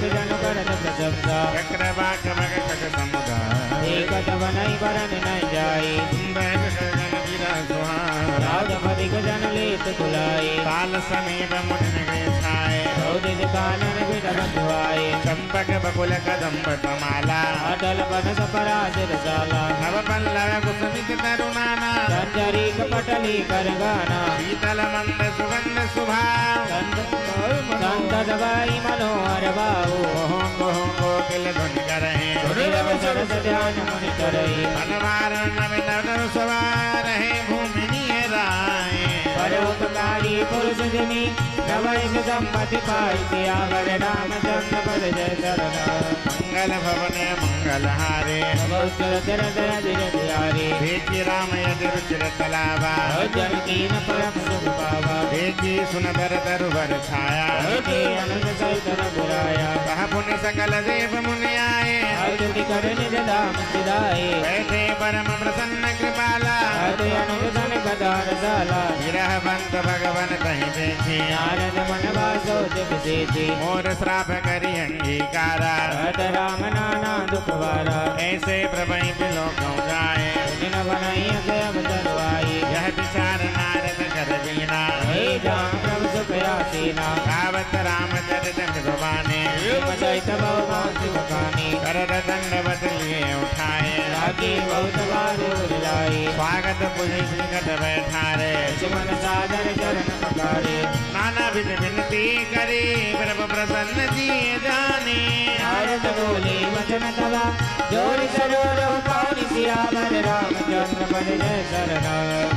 जन करत प्रशंसा चक्र बाक मग कट समुदा एकत बनई बरन न जाई सुंदर गगन गिरा सुहान राजपति जन लेत कुलाई काल समीप मुझन गए छाए औदित कानन बिडर दुआए चंपक बकुल कदम्ब कमाला अटल बनस पराजित साला नव पल्लव कुसुमित तरुणाना संजरी कपटली कर गाना शीतल मंद सुगंध सुभा संत दवाई मनोहर बाहु कोहो कोकिल ध्वनि करहे सुनिरव सरस ध्यान मुनि करई मनवार नव नव सवार है भूमि नियराए परोपकारी पुरुष जिनी नवैस संपत्ति पाई सियावर रामचंद्र पद जय सरना मंगल भवन मंगल हारे देखी राम यदि रुचिर तलावा जनकीन परम सुख पावा देखी सुनदर तरुवर छाया अनंत सहितर बुराया कह पुण्य सकल देव मुनि आए अर्जुति कर निज धाम सिधाए बैठे परम प्रसन्न कृपाला अनंत सन कदार साला विरह बंत भगवन कहीं देखी नारद मन वासो दिव सेती मोर श्राप करी अंगीकारा हत राम नाना दुख वारा ऐसे प्रभई बिलो कौं जाए दिन बनाई अगम दरवाई यह विचार नारद कर बीना हे जाम प्रभु सुख आसीना गावत गावत रामचरित मृदुबाने सहित बहुमांति बखानी करत दंडवत लिए उठाए रागी बहुत बार उड़ाई स्वागत पुनि श्रीकट बैठारे मन सादर चरण पखारे नाना विध विनती करे प्रभु प्रसन्न जिए जाने नारद बोले वचन तवा जोरि सरोवर पानि सियावर रामचंद्र पद जय शरण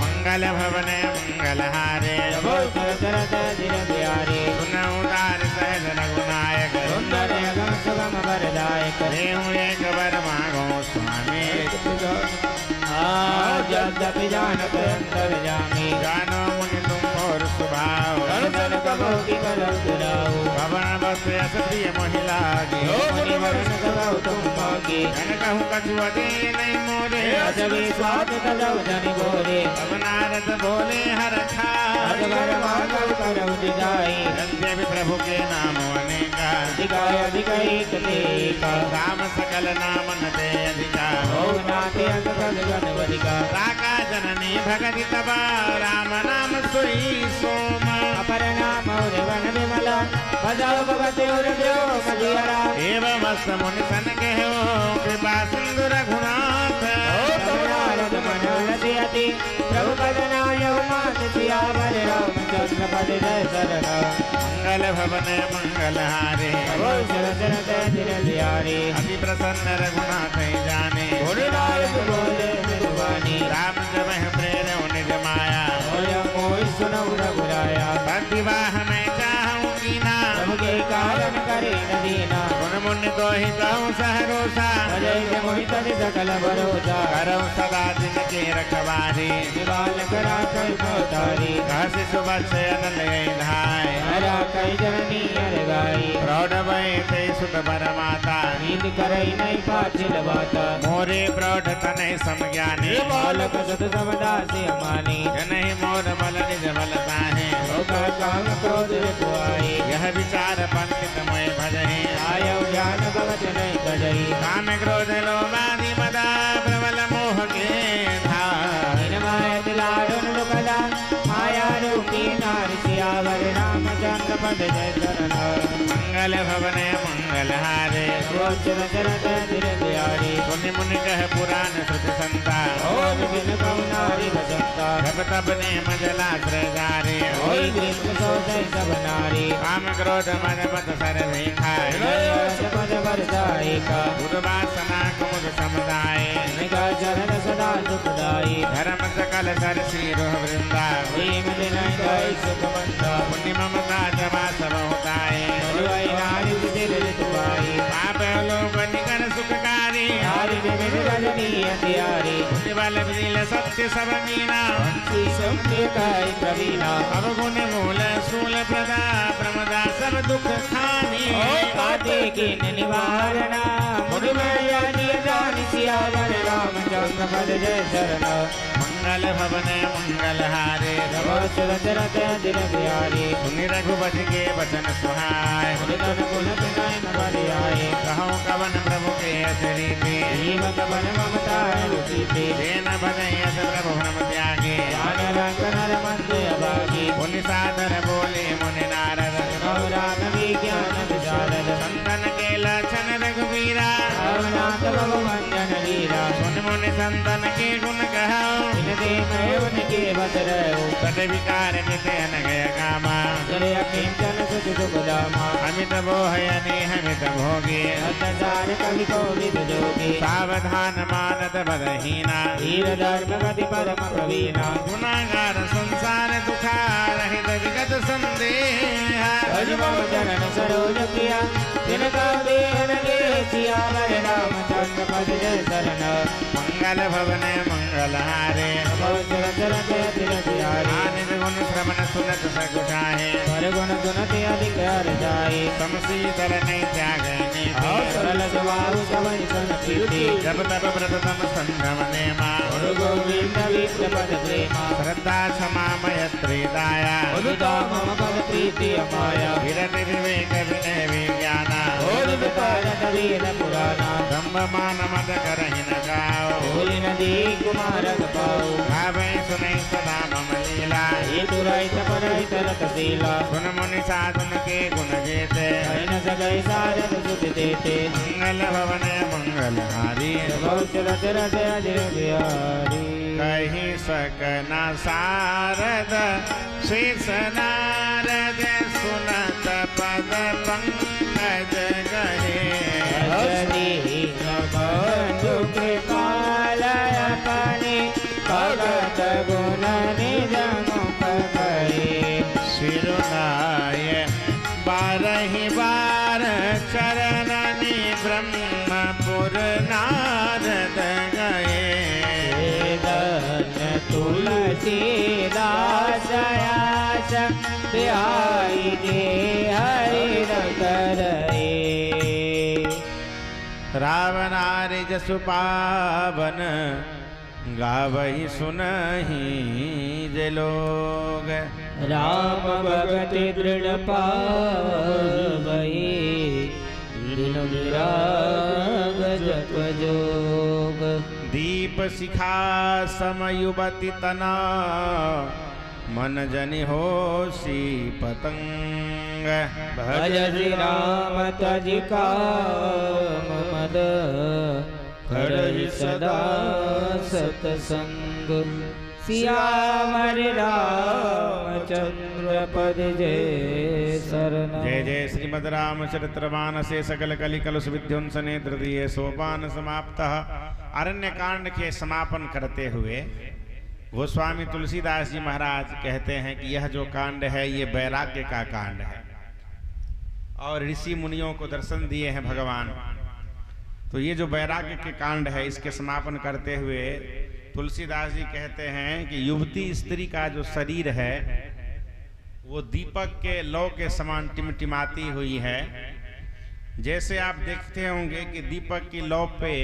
मंगल भवन मंगल हारे बोल चरत धीर बिहारी सुन उदार सहज रघुनायक सुंदर अगम सुगम वरदायक रेहु एक वर मांगो स्वामी जब जप जानत अंतर जामी जानो मुनि तुम और स्वभाव दर्शन कबो की करौ दुराऊ भवन बस यस प्रिय महिला गे मुनि वरण कबो तुम पागे जन कहूँ कछु दे नहीं मोरे अजबी स्वाद तजौ जनि बोरे अब नारद बोले हर खा अजगर मांगौ करौ दिगाई रंगे भी प्रभु के नाम अनेका दिगाय अधिकैक तेका राम सकल नाम न दे अधिकार ओ नाते अंग पद जन वलिका राका जननी भगति तबा राम नाम सोई सोम अपर नाम और वन विमला बजाओ भगति और व्योम दियरा एवं मस्त मुनि सन कहो कृपा सिंधु रघुनाथ नारद मन रति प्रभु पद नायौ मात सियावर रामचंद्र पद जय शरण मंगल भवन मंगल हारे बोल चरत धीर बिहारी अति प्रसन्न रघुनाथ जाने नारद बोले मृदुवानी राम जब प्रेर निज माया मोया मोहि सुनौ रघुराया तब विवाह में चाहूँ कीना प्रभु के कारण करे न दीना गुण मुनि तो ही कहूँ सहरोसा अजय मोहित सकल भरोसा करऊँ सदा दिन के रखवारी निवाल करा कई मोतारी घस सुबह से अनल धाय हरा कई जननी हर गाई प्रौढ़ भय ते सुत बर माता नींद करई नहीं पाछिल बाता मोरे प्रौढ़ तनय समज्ञानी बालक सत समदासी अमानी जनहि मोर बल निज बलता है काम क्रोध रिपुआई यह विचार पंडित मय भजहि आयो ज्ञान भगत नहीं कजई काम क्रोध लोभादि मदा प्रबल मोह के धार इन माया दिलारुन दुखदा माया रूपी नार सियावर रामचंद्र पद जय शरण मंगल भवन मंगल हारे गोचर चरत धीर बिहारी मुनि मुनि कह पुराण श्रुति संता और बिन कहु नारी बसंता जब तब ने मजला श्रृगारे होई ग्रीष्म सोचै सब नारी काम क्रोध मद पद सर खाए रस पद बरसाई का उद्वासना कुमुद समुदाय निका चरण सदा सुखदाई धर्म सकल सर सिरोह वृंदा भीम दिन गई सुख मंदा पुण्य ममता जवा सब होताए मरुआई नारी दिल रितुआई आप लोग निकन सुखकारी नारी विविध रजनी अंधियारी पुण्य बल विदिल सत्य सब मीना हंसी सौम्य काई प्रवीणा अब गुण मूल सूल प्रदा प्रमदा सब दुख खानी काटे के निवारणा मुनि मैया निय जानि सियावर रामचंद्र पद जय शरण मंगल भवन मंगल हारे गोचर चरत धीर बिहारी सुनि रघुपति के वचन सुहाय मुनितन कुल बिनाय न बलियाए कहूँ कवन प्रभु के अचरीति जीवत बन ममता रुचि तेन भजयस प्रभु भ्रम त्यागे ज्ञान रंग नर मंदे अभागी मुनि सादर बोले मुनि नारद राम विज्ञान विशारद संतन के लक्षण रघुवीरा रामनाथ भव मंजन वीरा सुन मुनि संतन के गुण कहो इन दे मैं उनके बस रहो कट विकार नित अनगय कामा जरे अकिंचन सुख सुख दामा अमित मोहयनि हमित भोगे अत्याचार कवि को विद जोगी सावधान मानत बदहीना धीर धर्म गति परम प्रवीणा गुनागार संसार दुखा रहित विगत संदेह भजमो चरण सरोज प्रिया तिनका देहन के सियावर रामचंद्र पद जय शरण मंगल भवन मंगल हारे गोचर चरत धीर बिहारी आनंद गुण श्रवण सुनत सकुचाहे हर गुण गुणति अधिक हर जाई समशीतल नहीं त्याग सरल स्वभाव सबई सन प्रीति जब तब व्रत तम संगम नेमा गुरु गोविंद विष्णु पद प्रेमा श्रद्धा क्षमा मैत्री दाया उदिता मम पद प्रीति अमाया विरति विवेक विनय विज्ञाना बोध वेद पारत वेद पुराना ब्रह्ममान मद करहि न जाओ भूल नदी कुमारक पाओ भावै सुनै सदा मम लीला ये तुरई तपरई तरत शीला सुन मुनि साधुन के गुण जेते न सगई सारद सुत देते मंगल भवन मंगल हारी बहुत रच रच अजर बिहारी कहि सकन सारद शेष नारद सुनत पद पंकज गहे हरि बंधु कृपाल अपने भगत गुण निज मुख गए शिरुनाय बारहि बार चरणनि ब्रह्मपुर नारद गए तुलसीदास आस बिहारी जे हरि करे रावणारि जसु पावन गावहि सुनहि जे लोग राम भगति दृढ़ पावहि दिन विराग जप जोग दीप शिखा समयुवति तना मन जनि होसी पतंग भज श्री राम तज काम मद करहि सदा सतसंग सियावर रामचंद्र पद जय शरण जय जय श्रीमद रामचरित्र मानसे सकल कलिकलुष विध्वंसने तृतीय सोपान समाप्तः। अरण्य कांड के समापन करते हुए गोस्वामी तुलसीदास जी महाराज कहते हैं कि यह जो कांड है ये वैराग्य का कांड है और ऋषि मुनियों को दर्शन दिए हैं भगवान। तो ये जो वैराग्य के कांड है इसके समापन करते हुए तुलसीदास जी कहते हैं कि युवती स्त्री का जो शरीर है वो दीपक के लौ के समान टिमटिमाती हुई है। जैसे आप देखते होंगे कि दीपक की लौ पे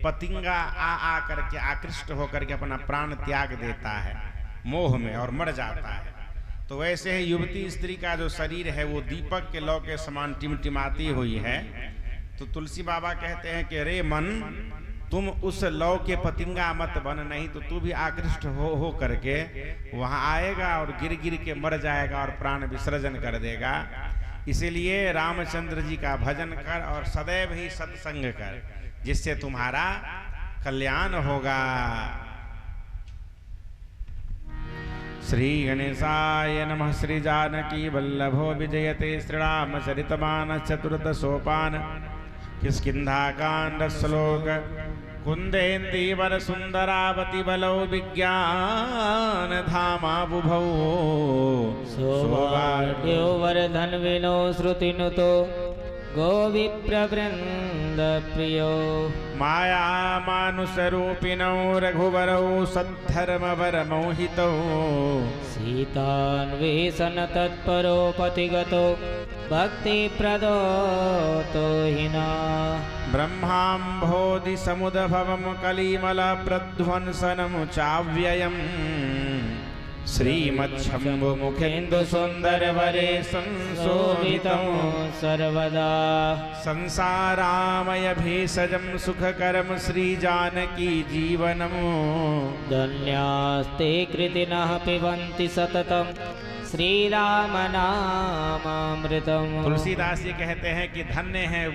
पतिंगा आ करके आकृष्ट होकर के अपना प्राण त्याग देता है मोह में और मर जाता है, तो वैसे ही युवती स्त्री का जो शरीर है वो दीपक के लौ के समान टिमटिमाती हुई है। तो तुलसी बाबा कहते हैं कि रे मन, तुम उस लौ के पतिंगा मत बन, नहीं तो तू भी आकृष्ट हो करके वहां आएगा और गिर गिर के मर जाएगा और प्राण विसर्जन कर देगा। इसीलिए रामचंद्र जी का भजन कर और सदैव ही सत्संग कर, जिससे तुम्हारा कल्याण होगा। श्री गणेशाय नमः। श्री जानकी वल्लभो विजयते श्रीरामचरितमानस चतुर्दशोपान किष्किंधा श्लोक कुंदेन्दीवर सुंदरावती बलौ विज्ञान धामा बुभौ सौभाग्यो वर्धन विनो श्रुतिनुतो गोविप्रवृंद प्रियो माया मानुषरूपिणौ रघुवरौ सद्धर्मवर मोहितौ सीतान्वेषण तत्परो पतिगतो भक्ति प्रदोतो हिना ब्रह्माम्भोधि समुद्भवं कलिमल प्रध्वंसनं चाव्ययम् श्रीमच्छम्भु मुखेन्दु सुंदर वरे संशोभितं सर्वदा संसारामय भेषजं सुखकरं श्री जानकी जीवनम् धन्यास्ते कृतिनः पिबन्ति सततं श्री राम नामामृतम्। तुलसीदास जी कहते हैं कि धन्य हैं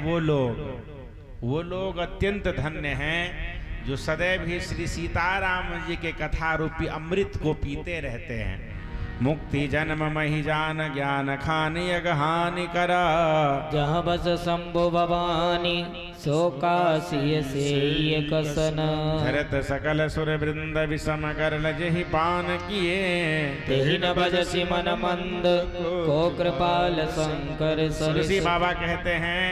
वो लोग अत्यंत धन्य हैं जो सदैव ही श्री सीताराम जी के कथा रूपी अमृत को पीते रहते हैं। मुक्ति जन्म महि जान ज्ञान खानि अगहानि करा जहाँ बस शंभु भवानी सो काशी से कसन धरत सकल सुर वृंद विषम करल जहि पान किए तेहि न भजसि मन मंद को कृपाल शंकर तुलसी बाबा कहते हैं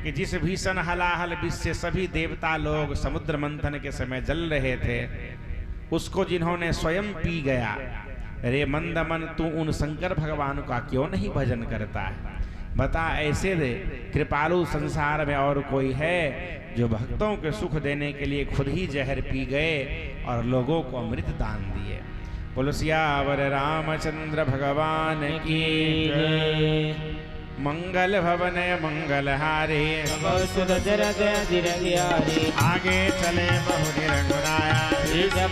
कि जिस भीषण हलाहल विष से सभी देवता लोग समुद्र मंथन के समय जल रहे थे उसको जिन्होंने स्वयं पी गया, रे मंद मन तू उन शंकर भगवान का क्यों नहीं भजन करता है? बता ऐसे दे कृपालु संसार में और कोई है जो भक्तों के सुख देने के लिए खुद ही जहर पी गए और लोगों को अमृत दान दिए। बोलो सियावर रामचंद्र भगवान की जय। मंगल भवन मंगलहारी सुरजरत दिरगियारी आगे चले बहुरी रघुराया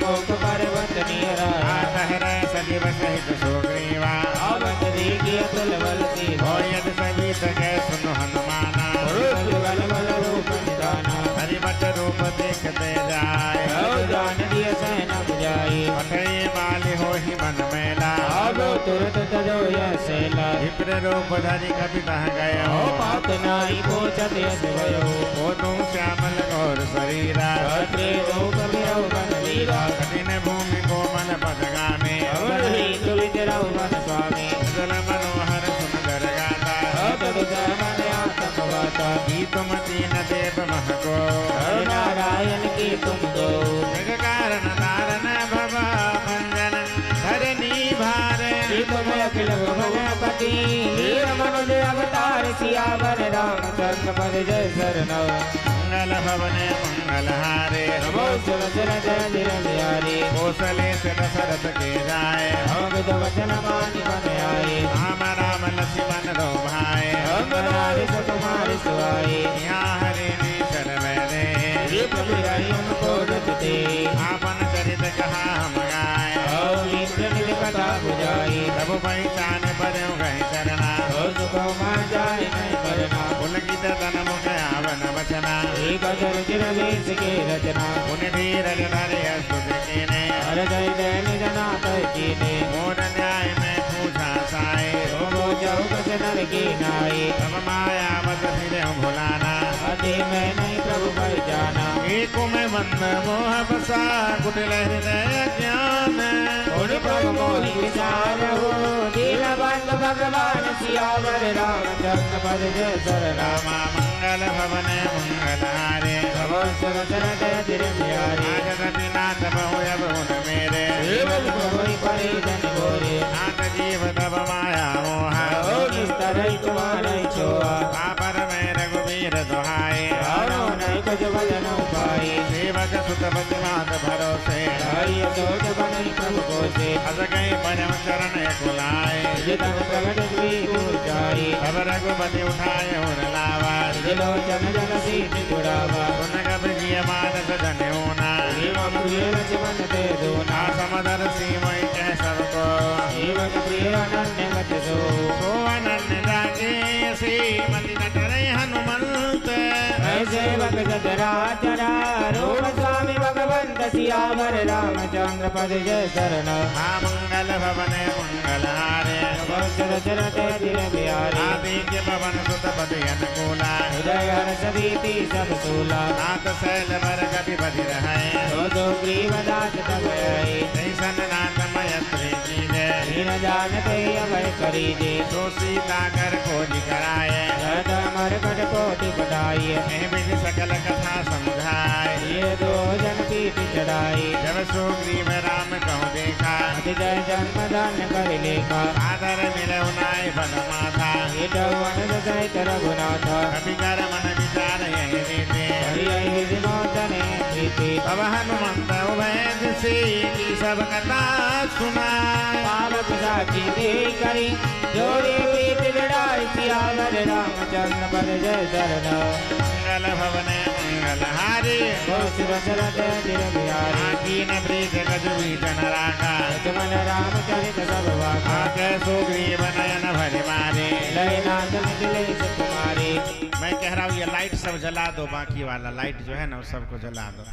मुख पर्वत निहराया तहर सजीव सहित सुग्रीवा आवत देखी अतुल बल हो यद सभी तके सुनो हनुमाना बल बल रूप निदाना हरिबत रूप देखते जाए जान दिय सहन बुझाई अठे माली हो ही मन मेला आगो तुरत तजो यसेला विप्र रूप धरि कपि तह गए ओ पात नाई पोचत यस भयो ओ तुम श्यामल गौर शरीरा अत्रे रूप बिरौ बन वीरा कठिन भूमि कोमल पदगामी अवर ही तुलित रौ बन स्वामी जल मनोहर सुंदर गाता तदु मन आत्मवाता की तुम दीन देव महको हर नारायण की तुम दो जग कारण तारण भवा मंजन धरनी भार तुम अखिल भुवनपति लील मनुज अवतार सियावर रामचंद्र पद जय शरण मंगल भवन मंगलहारे नमो सुरसर जय निरंजयारी कौशले से दशरथ के जाए हम विद वचन मानि बन आए राम राम लक्ष्मण दो भाई हम नारी सुकुमारी सुआई यहाँ हरे निशर मैंने दीप बिराई हमको रखते आपन चरित कहा हम गाए निज कथा बुझाई तब पहचान पर गए चरना सुखो मा जाए नहीं करना पुलकित तन मुख आवन वचना एक अजर चिर वेश के रचना पुन धीरज धरे स्तुति कीने हर जय दैन जनात कीने मोर न्याय में पूछा साए वो जाऊ कस नर की नाई तब माया मत फिर भुलाना अति मैं नहीं प्रभु पहचाना एक में बंद मोह बसा कुटिल हृदय ज्ञान उन प्रभु मोहि विचार हो दीन बंधु भगवान सियावर रामचंद्र पद जय शरण रामा मंगल भवन मंगलहारे नमो सुरसर जय दिरंजयारी नाथ बहु अब उन मेरे सेवक होई परिजन गोरे नाथ जीव तब माया मोहा ओ निस्तर तुम्हारे छोआ पापर में रघुवीर दुहाए रावण नहीं कुछ भजन पाई सेवक सुत बतिमात भरोसे हरि सोच बनी प्रभु को से अस गए परम चरण कुलाए जितन प्रगट हुई ऊंचाई अब रघुपति उठाए और लावा दिलोचन जन सीत जुड़ावा उन कब जिय मानस जन होना एवं प्रिय लक्ष्मण ते दोना समदर सीमय कह सबको सेवक प्रिय अनन्य मत सो सो अनन्य जागे श्रीमति नटरे हनुमंत सेवक जतरा चरा रूप स्वामी भगवंत सियावर रामचंद्र पद जय शरण मंगल भवन मंगलहारे चरत दिल बिहारी आदि के भवन सुत पति अनुकूला हृदय हर्ष भीति सब सूला नाथ शैल वर कपि बधि रहे दो ग्रीव दास तब आई जैसन नाथ मयत्री की जय हीन जानते अभय करीजे सो सीता कर खोज कराए जत मरकट कोटि पटाई विधि सकल कथा समझाए ये दो जन पीठ चढ़ाई जब सुग्रीव राम कहूँ देखा जय जन्म दान कर लेखा आदर मिलौ नाय बन माथा वन सहित रघुनाथ कवि कर मन विचार यही रीते हरि विनोदने प्रीति अब हनुमंत उभय से की सब कथा सुनाए पावक साखी दे करी जोड़ी पीठ लड़ाई सियावर रामचंद्र पद जय शरण मंगल भवन मंगलहारी सुरसरत दिल बिहारी आकीन प्रीत गजबी जन राखा लक्ष्मण रामचरित सब वाखा आके सुग्रीव नयन भरि मारे लय नाथ मिथिले सुकुमारी मैं कह रहा हूँ ये लाइट सब जला दो, बाकी वाला लाइट जो है ना उस सबको जला दो।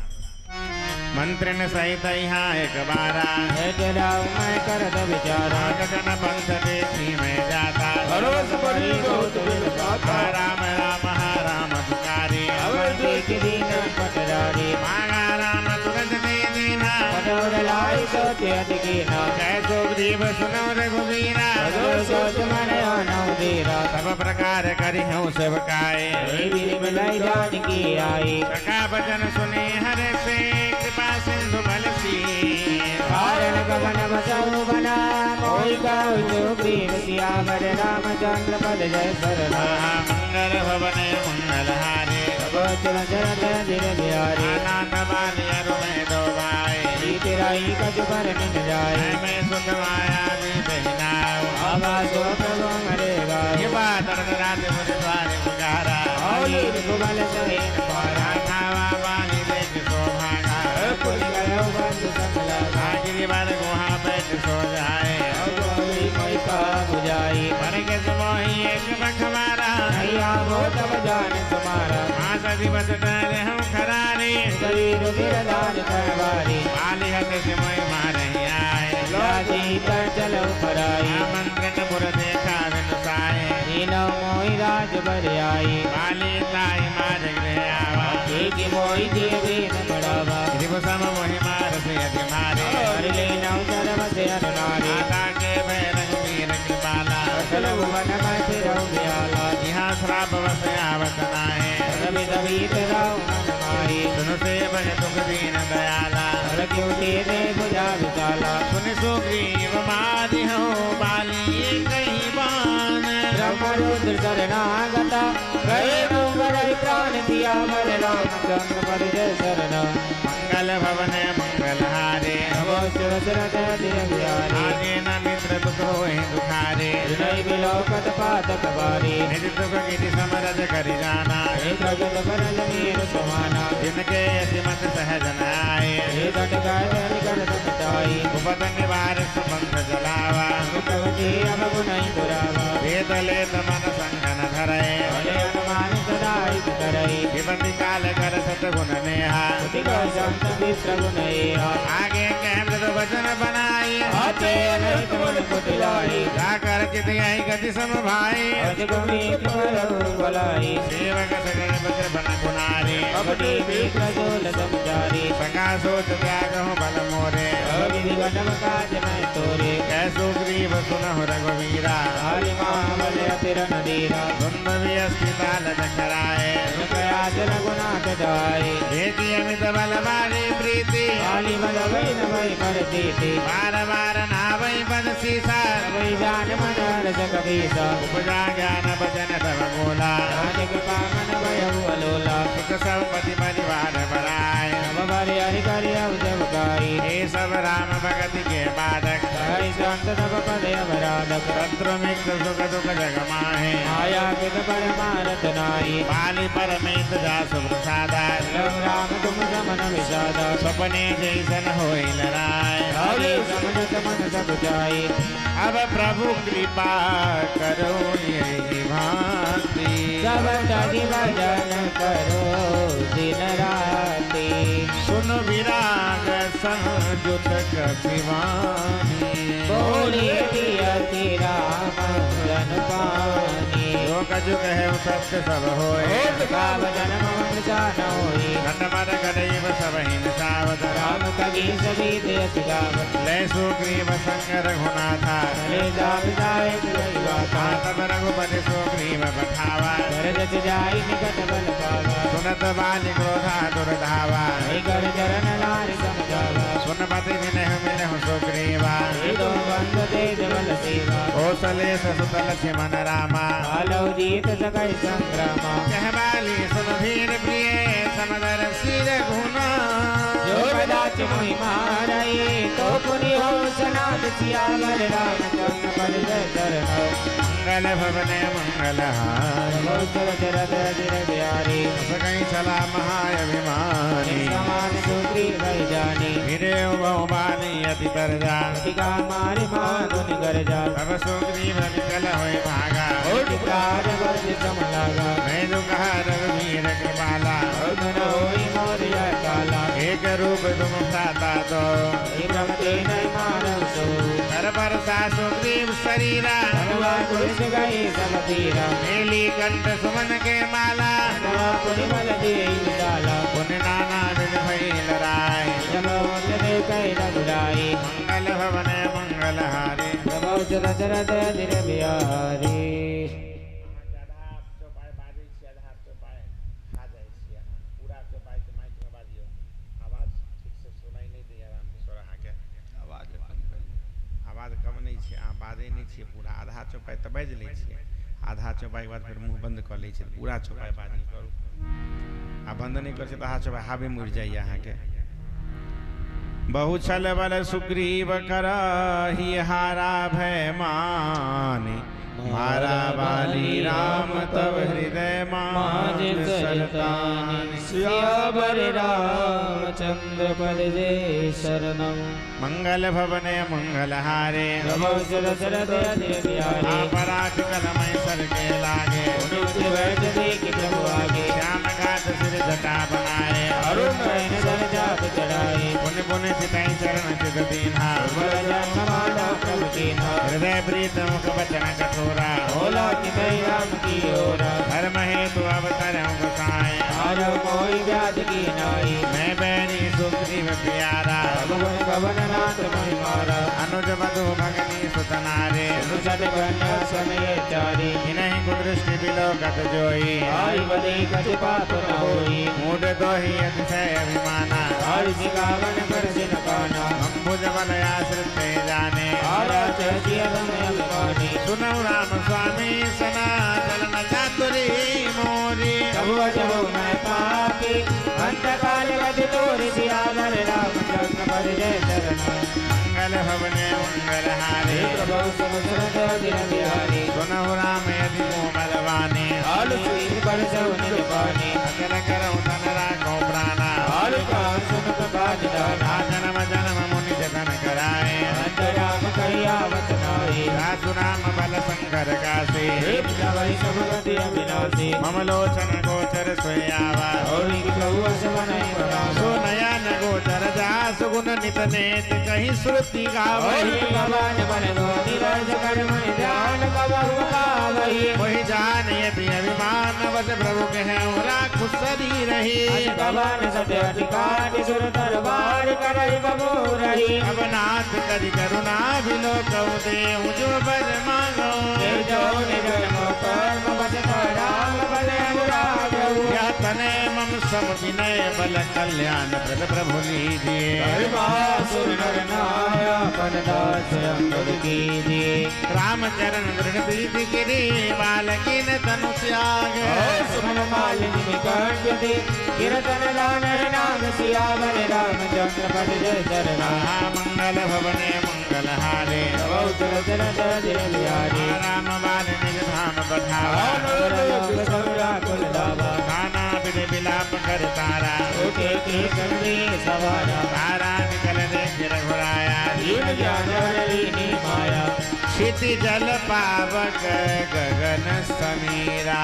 मंत्रिन सहित यहाँ एक बारा मैं करत विचारा गगन पंथ देखी मैं जाता भरोस पड़ी बहुत दिल पाता राम राम राम पुकारी अवर देख दीन पटरारी मांगा राम तुरंत दे देना पटोर लाई सोचे अधिकीना जय सुग्रीव सुनो रघुवीरा सोच मन आनौ दीरा सब प्रकार करी हूँ सेवकाए मिलाई जान की आई सखा भजन सुने हर से कृपा सिंधु बल सी कारण गगन बसौ बना मोहि कहु सुग्रीव सियावर रामचंद्र पद जय शरण मंगल भवन मंगलहारे गोचर चरत दिल बिहारी नाथ बाली अरुण दो भाई तेराई कछ पर निन जाए मैं सुख माया में बहनाओ आवासो प्रभु मरे गाय ये बात रात मुझे द्वार पुकारा औली रघुबल सहित पारा खावा बाली देख सो भागा पुन गयो बंधु सकला आखिरी बार गुहा बैठ सो जाए औली कोई का बुझाई पर के समोही एक बखमारा नैया वो तब जान तुम्हारा माँ सदी बस डरे हम खरारी शरीर गिरदार कहवारी बाली हत से मैं मारे आए लाजी कर चलो पराई आमंत्रण पुर देखा विनुसाए नीनो मोई राज बर आई बाली ताई मार गृह आवा एक मोई दिए दीन बढ़ावा शिव सम मोहि मार से अति मारे हरि ले नौ सर्व से नारी माता के बैरंग वीर कृपाला चलो वन में फिरो ब्याला यहाँ श्राप बस आवत नाहे रवि दबी तेरा मन मारी सुन से बन दुख दीन दयाला रखियो तेरे बुझा विशाला सुन सुग्रीव मादि हो बाली कहीं बान ब्रह्म रुद्र शरणागता गए मंगल प्राण दिया मर राम चंद्र परिजय शरण मंगल भवन मंगल हारे नमो शिव शरद दिय बिहारी आगे न मित्र दुख होए दुखारे विनय विलोकत पातक बारी निज दुख गिरि समरज करि जाना हे प्रगट बरल मीर समाना जिनके असिमत सहज न आए हे घट गाय निकट सताई उपत निवार सुबंध जलावा मुखवती अब गुनाई दुरावा वेद लेत मन संगन धरे भले अनुमान सदाई करई विपति काल कर सत गुण नेहा मुति को संत मित्र गुनैया आगे कह मृद वचन बनाई आते अनैत मन कुटिलाई जाकर चित आई गति सम भाई अज गमी तुम्हारो भलाई सेवक सगल बद्र बन गुनारे कपटी मित्र जोल समझारी सका सोच त्याग हो बल मोरे अभी विघटम काज में तोरे कैसो ग्रीव सुनहु रघुवीरा हारी महाबल अतिर नदीरा सुंद व्यस्ति ताल जखराए कृपया जन गुनाथ जाए बेटी अमित बल बारी प्रीति काली बल वै न वै पर देते बार बार नावई बन सीसा वै जान मन रस कबीसा उपजा ज्ञान बचन तब बोला राज कृपा मन भय अलोला सुख संपत्ति परिवार बराए नव बारे हरि करि अवजब गाई हे सब राम भगति के बाधक हरि शांत नव पद अवराधक शत्रु मित्र सुख दुख जग माहे आया कित पर मारत नाई बाली परमित जासु प्रसादा राम राम तुम समन विषादा सपने जैसन होई लराय हरि समझत मन सब जाई अब प्रभु कृपा करो यही भांति सब तनि भजन करो दिन राति सुन विराग संजुत कपिवानी बोले दियति राम जन पानी जो कजुग है वो सत्य सब होए गाव जन्म जान होई खंड मद गदैव सब हिन सावत राम कवि सभी देश गावत लय सुग्रीव संग रघुनाथा भले जाग जाए तुरई गाथा तब रघुपति सुग्रीव बठावा भरत जाई निकट बल पावा सुनत बाली क्रोधा दुर्धावा हरि कर चरण नारि समझावा सुन पति जिन्ह मिलहु सुग्रीवा हे दो बंद दे बल सेवा कौशले ससुत लक्ष्मण रामा आलो जीत सकै संग्रामा कहबाली सुन धीर प्रिय समदर सिर घुना जो कदाच मोहि मारई तो पुनि हो सनाथ सियावर रामचंद्र पर जय शरण मंगल भवन मंगल हार बहुचर चरत अजिर बिहारी सकई चला महाअभिमानी समान सुग्रीव भई जानी फिरे बहुबानी अति परजा टिका मारे माधुन गरजा तब सुग्रीव विकल होए भागा ओट प्राण वर्ज सम लागा मैं जो कहा रघुवीर कृपाला मन होई मोरिया काला एक रूप तुम भ्राता तो हे भ्रमते नहीं मानव सो कर पर सा सुग्रीव शरीरा भगवान पुरुष गए सब पीरा मेली कंठ सुमन के माला नवा पुनि बल दे विशाला पुण्य नाना विध भई लराय जब मोल दे कई रघुराई मंगल भवन मंगल हारे बहुचर चरत अजिर बिहारी आवाज कम नहीं छे अहाँ बाजै नहीं छियै पूरा आधा चौपाई तऽ बाजि लै छियै आधा चौपाई के बाद फिर मुँह बंद कर लै छियै पूरा चौपाई बाजल करू आ बंद नहीं कर आधा चौपाई हावे मुड़ि जाइए अहाँके बहु छल बल सुग्रीव करहि हारा भय मानि मारा बाली राम सियावर रामचंद्र पद जय शरणम। मंगल भवने मंगल हारे प्रभु सुरसरद अधीर बिहारी पराठ कलमय सर के लागे उनके बैठ देखी प्रभु आगे श्याम घाट सिर जटा बनाए अरुण नयन सर जाप चढ़ाए पुण्य पुण्य चितई चरण चित दीन्हा माला प्रभु कीन्हा हृदय प्रीत मुख बचन कठोरा भोला की दई राम की ओरा धर्म हेतु अवतर गोसाए आरो मोहि व्याध की नाई मैं बैरी सुग्रीव प्यारा भगवन भवन नाथ मोहि मारा अनुज मधु भगनी सुतनारे सद गण्य समय चारी इन्हीं कुदृष्टि बिलोकत जोई आई बदे कछ पाप न होई मूढ़ दोहि अतिशय अभिमाना हरि सिकावन कर सिन काना अम्बुज बल आश्रित जाने आरा चहसी अगम अभिमानी सुनौ राम स्वामी सनातन न चातुरी मोरी तब जब मैं पापी अंत काल गति तोरि सियावर रामचंद्र पद जय शरण। मंगल भवने मंगल हारे प्रभु सुरसरद अधीर बिहारी सुनौ राम यदि मोमलवाने आलु सुई पर सौनिल पानी अचल करौ तन राखो प्राणा आलु कान सुनत बाज दाना जन्म जन्म मुनि जतन कराए अंतराम कहियावत नाई सासु राम बल शंकर कासे वही सब गति अविनाशी मम लोचन गोचर सोयावा होली की प्रभु अस बनाई बनावा सो नयन गोचर जास गुण नित नेत कहीं श्रुति गावही होली भगवान बन गो निरज कर मन ध्यान कबहु गावही वही जान यदि अभिमान बस प्रभु कहे राखु सरी रही भगवान सत्य अधिकार सुर दरबार करहि बबू रही अब नाथ करि करुणा बिलो कहु देहु जो बर मांगो जो निजर कर्म बस राम बल अनुरागहु या तने मम सम विनय बल कल्याण प्रद प्रभु लीजिए हरिवासुर नर नायक दास अंगद कीजिए रामचरण दृढ़ प्रीति गिरी बालकीन तनु त्याग सुमन मालिनी निकट दे कीर्तन गान नाम सियावर रामचंद्र पद जय शरण। मंगल भवने मंगल हारे बहुत रचन जय बिहारी राम बाल निज धाम बधावा कुल दावा खाना बिन बिलाप कर तारा ओके के कंदी सवारा तारा निकल देख रघुराया दीन ज्ञान हरि माया क्षिति जल पावक गगन समीरा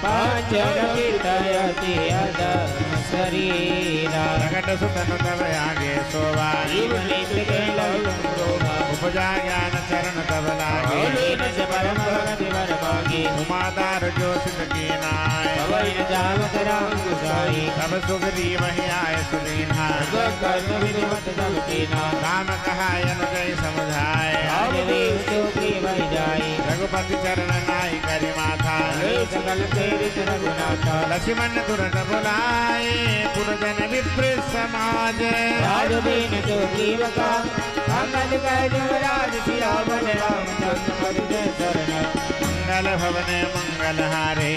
पांच कीर्तयति अधर्म शरीरा प्रकट सुतन तब आगे सोवा जीवनी के लौटन प्रोभा उपजा ज्ञान चरण तब लागे औलीन से परम भगति वर मागी उमादार जो सित की नाय अवैन जावत राम गुसाई तब सुगरी वही आय सुदीन्हा कर्म विधिवत सब कीना राम कहा अनुजय समझाए आग देव सुग्री वही जाई रघुपति चरण नाई करि माथा सकल प्रेरित रघुनाथा लक्ष्मण तुरंत बुलाए पुरजन विप्र समाज राज दीन जो जीव का अंगद कह युवराज सियावर रामचंद्र पद जय शरण। मंगल भवने मंगल हारे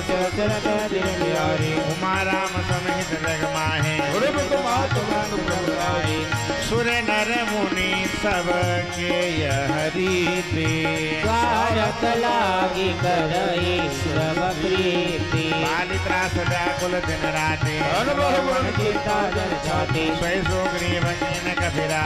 शरद अधीर बिहारी उमा राम समेत जग माहे सुर नर मुनि सब के हरि दे भारत लागी करई श्रव प्रीति बाली त्रास व्याकुल दिन राते अनुभव मन चिंता जन छाती स्वय सुग्रीव कीन कपिरा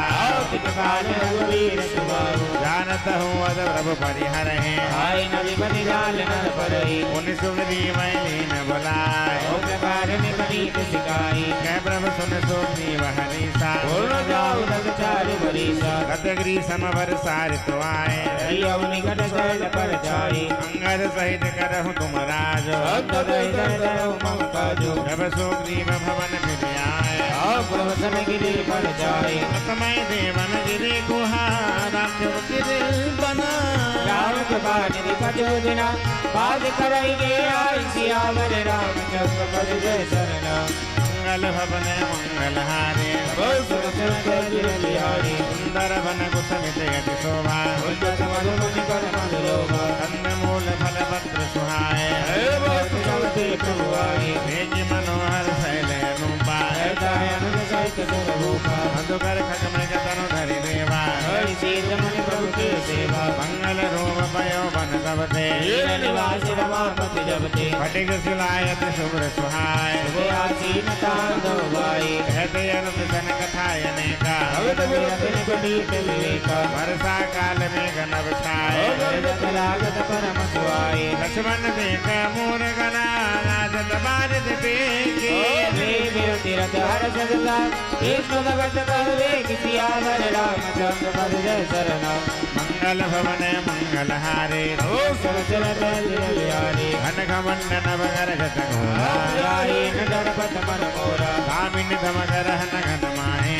काल रघुवीर सुबाहु जानत हूँ अद प्रभु परिहर है आय नवि बनि जाल नर परई उन सुग्रीव लीन बुलाए ओ प्रकार निपनीत सिकाई कह प्रभु सुन सुग्रीव हरि सा पूर्ण जाऊ दस चार बरीसा गतगिरी समवर सार तो आए हरियव निकट शैल पर जाई अंगद सहित करहु तुम राज अंत दय दय मम काजो जब सुग्रीव भवन फिर आए आप प्रवसन गिरि पर जाई तमय देवन गिरि गुहारा गिरि बना राम कृपा निधि कछु दिना बाज करैगे आई सियावर रामचंद्र पद जय शरण। मंगल भवन मंगल हारे बिहारी सुंदर वन कुसमित यति शोभा कंद मूल फल पत्र सुहाए भेज मनोहर शैल अनुपा मधुकर खग मृग तनु धरि देवा मंगल रूप भयो बन तब थे निवास रमापति जब थे फटिक सिलायत शुभ्र सुहाय वे आसीन तांडव भाई कहते अनुप सन कथायने का भगत विरतिन कुटीत विवेका वर्षा काल में गनव छाए लागत परम सुहाए लक्ष्मण देख मोर गना राजत बारिद पेके विरति रत हर सदता कृष्ण भगत कहवे किसी आवर रामचंद्र पद जय शरण मंगल भवन मंगल हारे घन घमंड नवगर जत घोरा नरपत मन मोरा कामिन धमगर हन घन माहे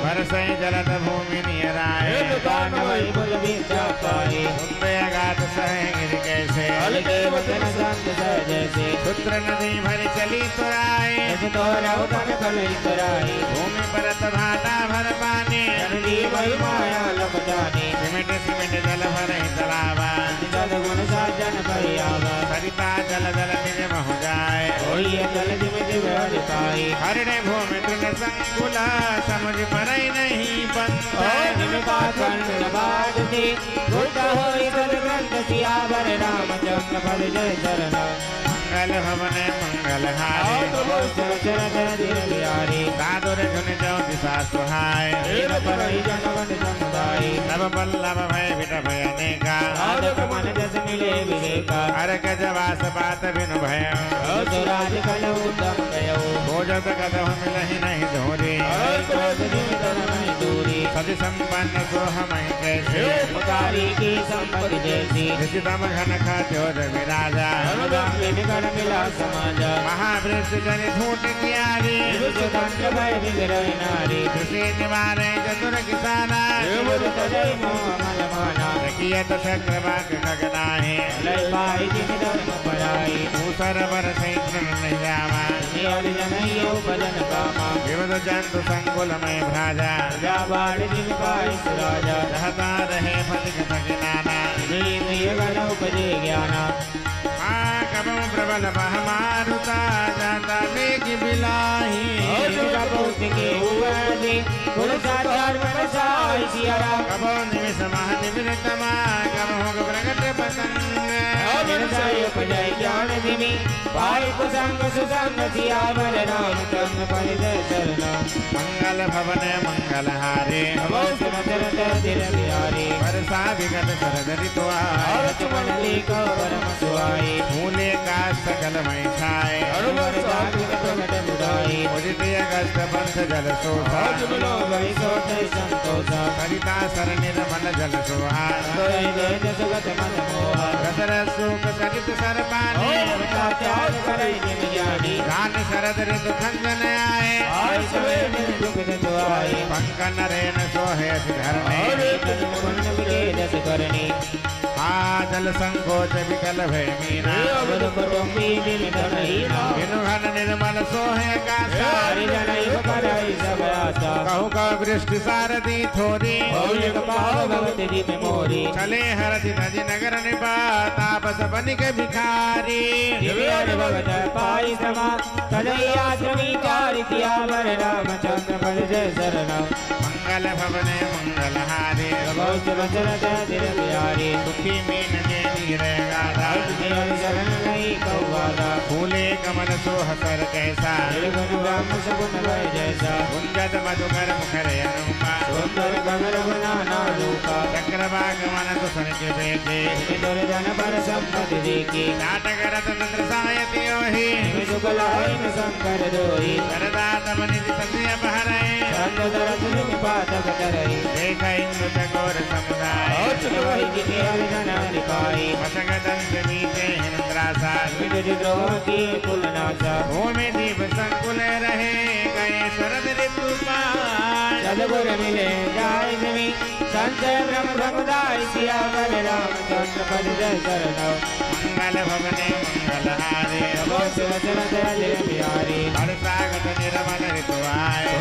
बरसै जलद भूमि नियराए उन्दय गात सह गिर कैसे पुत्र नदी भर चली तुराए भूमि परत भाटा भर पानी सिमट सिमट जल भर तलावा सरिता जल जल निज महु जाए हरणे भूमि तृण संकुला समझ परई नहीं पंथ रामचंद्र पद जय शरण मंगल भवन मंगल हारे दादुर झुन जो दिशा सुहाय नव बल्लभ भय विट भय अनेका अरक जवास बात बिनु भय भोजत कदम मिलहि नहीं धोरी सति संपन्न सो हम कैसे ऋषितम घन खाद्योर विराजा मिला समाजा महावृक्ष जन झूठ कियारी कृषि निवारे चतुर किसाना रखियत चक्रवाक खगनाहे मूसर बरस नहीं जावा विविध जंतु संकुल में भ्राजा रहता रहे फलिक भगनाना ज्ञाना कबम प्रबल बहमारुता जाता मेघ बिलाही कबो निमिष मह निवृतमा कब होग प्रगट पतंग मंगल भवन मंगल हारे वर्षा विगत शरद ऋतु मूले का सकल मय छाए उदित अगस्त पंथ जल सोहा सरिता सर निर्मल जल सोहान सुख सरित सर पानी गान शरद ऋतु खंजन आए पंकन रेन सोहे घर में जल संकोच विकल भय मीना घन निर्मल सोहे का कहु का वृष्टि सारथी थोरी चले हरति नज नगर निपा तापस बनिक भिखारी रामचंद्र पद जय शरण मंगल भवन मंगल हारे सुखी मीन फूले कमल सोहसर कैसा कुंजत मधुकर मुखर अनुपा चक्रवाक मन तुसन के बेटे नाटक रतन सायति ओहि सरदात मनि सत्य बहरे देख इंद्र चकोर समुदाय मसगदंत मीते हिंद्रासा भूमि दीप संकुल रहे गए शरद ऋतु सदगुर मिले जाय जमी संजय ब्रह्म समुदाय सियावर रामचंद्र पद जय शरण मंगल भवने मंगल हारे बिहारी हर्षागत निर्मल ऋतु आए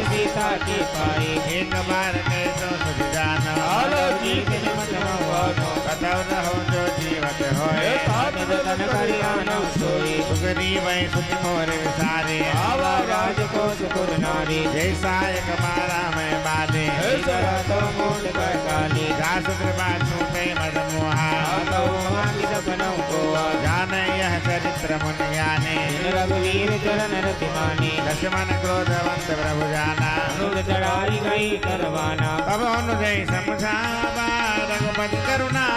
सीता की पाई एक बार कैसो सुख जानो कतौ रहो जो जीवत होए तन करियानो सोई सुग्रीव सुखी मोर विसारे आवा राज को सुकुर नारी जैसा एक मारा मैं बाले जरा तो मूल कर काली दास कृपा छूटे मद मोहा सपनों को जाने यह चरित्र मुनि ज्ञानी रघुवीर चरण रतिमानी लक्ष्मण क्रोधवंत प्रभु जाना अनुज चढ़ाई गई करवाना तब अनुजय समझावा रघुपति करुणा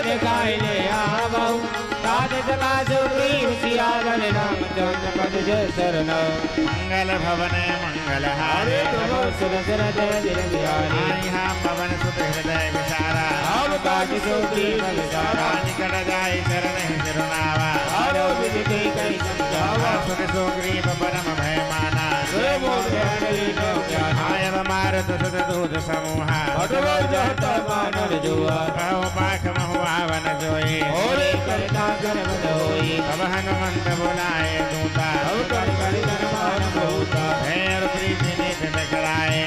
दिखाई दे आवऊ साध सका सुग्रीव सियावर रामचंद्र पद जय शरण मंगल भवन मंगल हारे तुम सुरसर जय दिल बिहारी यहाँ पवन सुत हृदय विचारा अब काज सुग्रीव विचारा निकट जाय चरण सिरुनावा आरो विधि कई समझावा सुन सुग्रीव परम भय माना आयव मारत सुत दूत समूहा मानर जुआ कहो पाख महुआवन जोई होरे करता गर्भ धोई अब हनुमंत बुलाए दूता अब कर कर धर्मान होता भैर प्रीति नित टकराए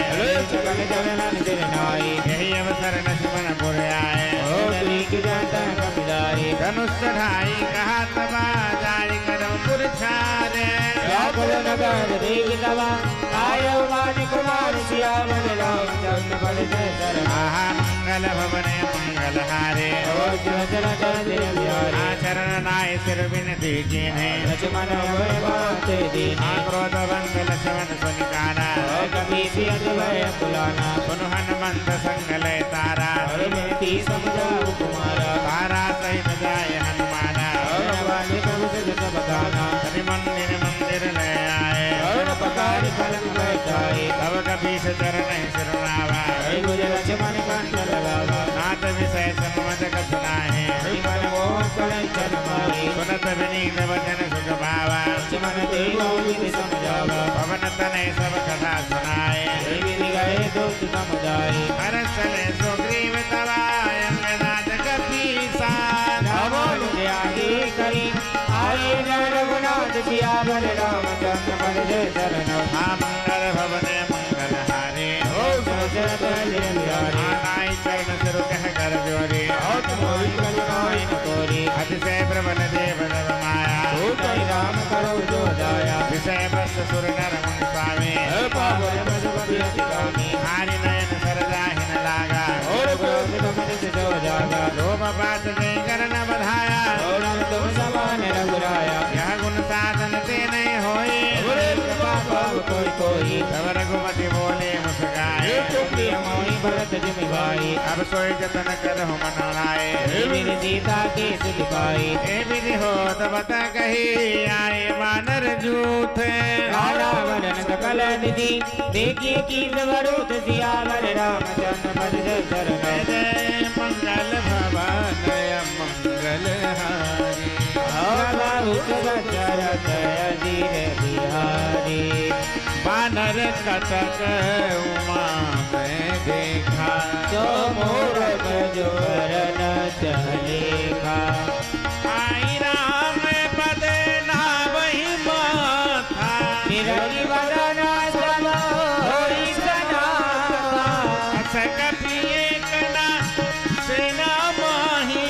सकल जगन सिर नाई यही अवसर लक्ष्मण पुर आए हो की जनता कब जाए धनुष चढ़ाई कहा तबा जाई कदम पुर छारे व्याकुल नगर देख तवा आयो मान कुमार सियावर रामचंद्र बल जय शरण मंगल भवने मंगल हारे आचरण नाय सिर बिनती कीन्हे लक्ष्मण भय बात दीने क्रोधवंत लक्ष्मण सुनिकाना कभी सियत भय बुलाना सुन हनुमंत संग लय तारा बेटी समझाओ कुमारा तारा सहित जाय हनुमाना सब गाना मंदिर मंदिर ले आए पकार कलम बैठाए तब कपीस चरण सिरुनावा मुझे लक्ष्मण कंठ लगावा नाथ विषय सन्मत कसुनाहे मन मोह कलंचन मारे सुनत विनीत वचन सुख भावा लक्ष्मण देवो विधि समझावा पवन तनय सब कथा सुनाए विधि गए दोस्त समुदाय हरसले सुग्रीव तवाय अंगनाथ कपीसा नमो आगे करी आए रघुनाथ सियावर रामचंद्र पद जय शरण मंगल भवने मंगल हारे ओ सरसर जय बिहारी नाई चरण सिरु कह कर जोरी और तुम्हारी करुणाई न कोरी अतिशय प्रबल देव नव माया भूतई राम करो जो दाया विषय बस सुर नर मुनि स्वामी पावन मधुमति अधिगामी हारि नयन सरदाहिन लागा और क्रोध कमल से जो जागा लोभ पात जय करन बधाया और तुम समान रघुराया यह गुण साधन ते नहीं होई कोई कोई तब रघुपति बोले मुस्काए प्रिय मोहि भरत जिमि भाई अब सोई जतन करहु मन लाए मेरी सीता के सुख पाई ए विधि हो तबत कही आए वानर जूथ रावण सकल निधि देखिए की स्वरूप सियावर रामचंद्र पद जय शरण जय मंगल भवन मंगल हारी जय धीरे बिहारी बानर कटक उमा में देखा जो मूरख जो न चलेगा आई राम पद ना वही माथा निरंजन वदना सम होई सनाता सकपिए कना सेना माही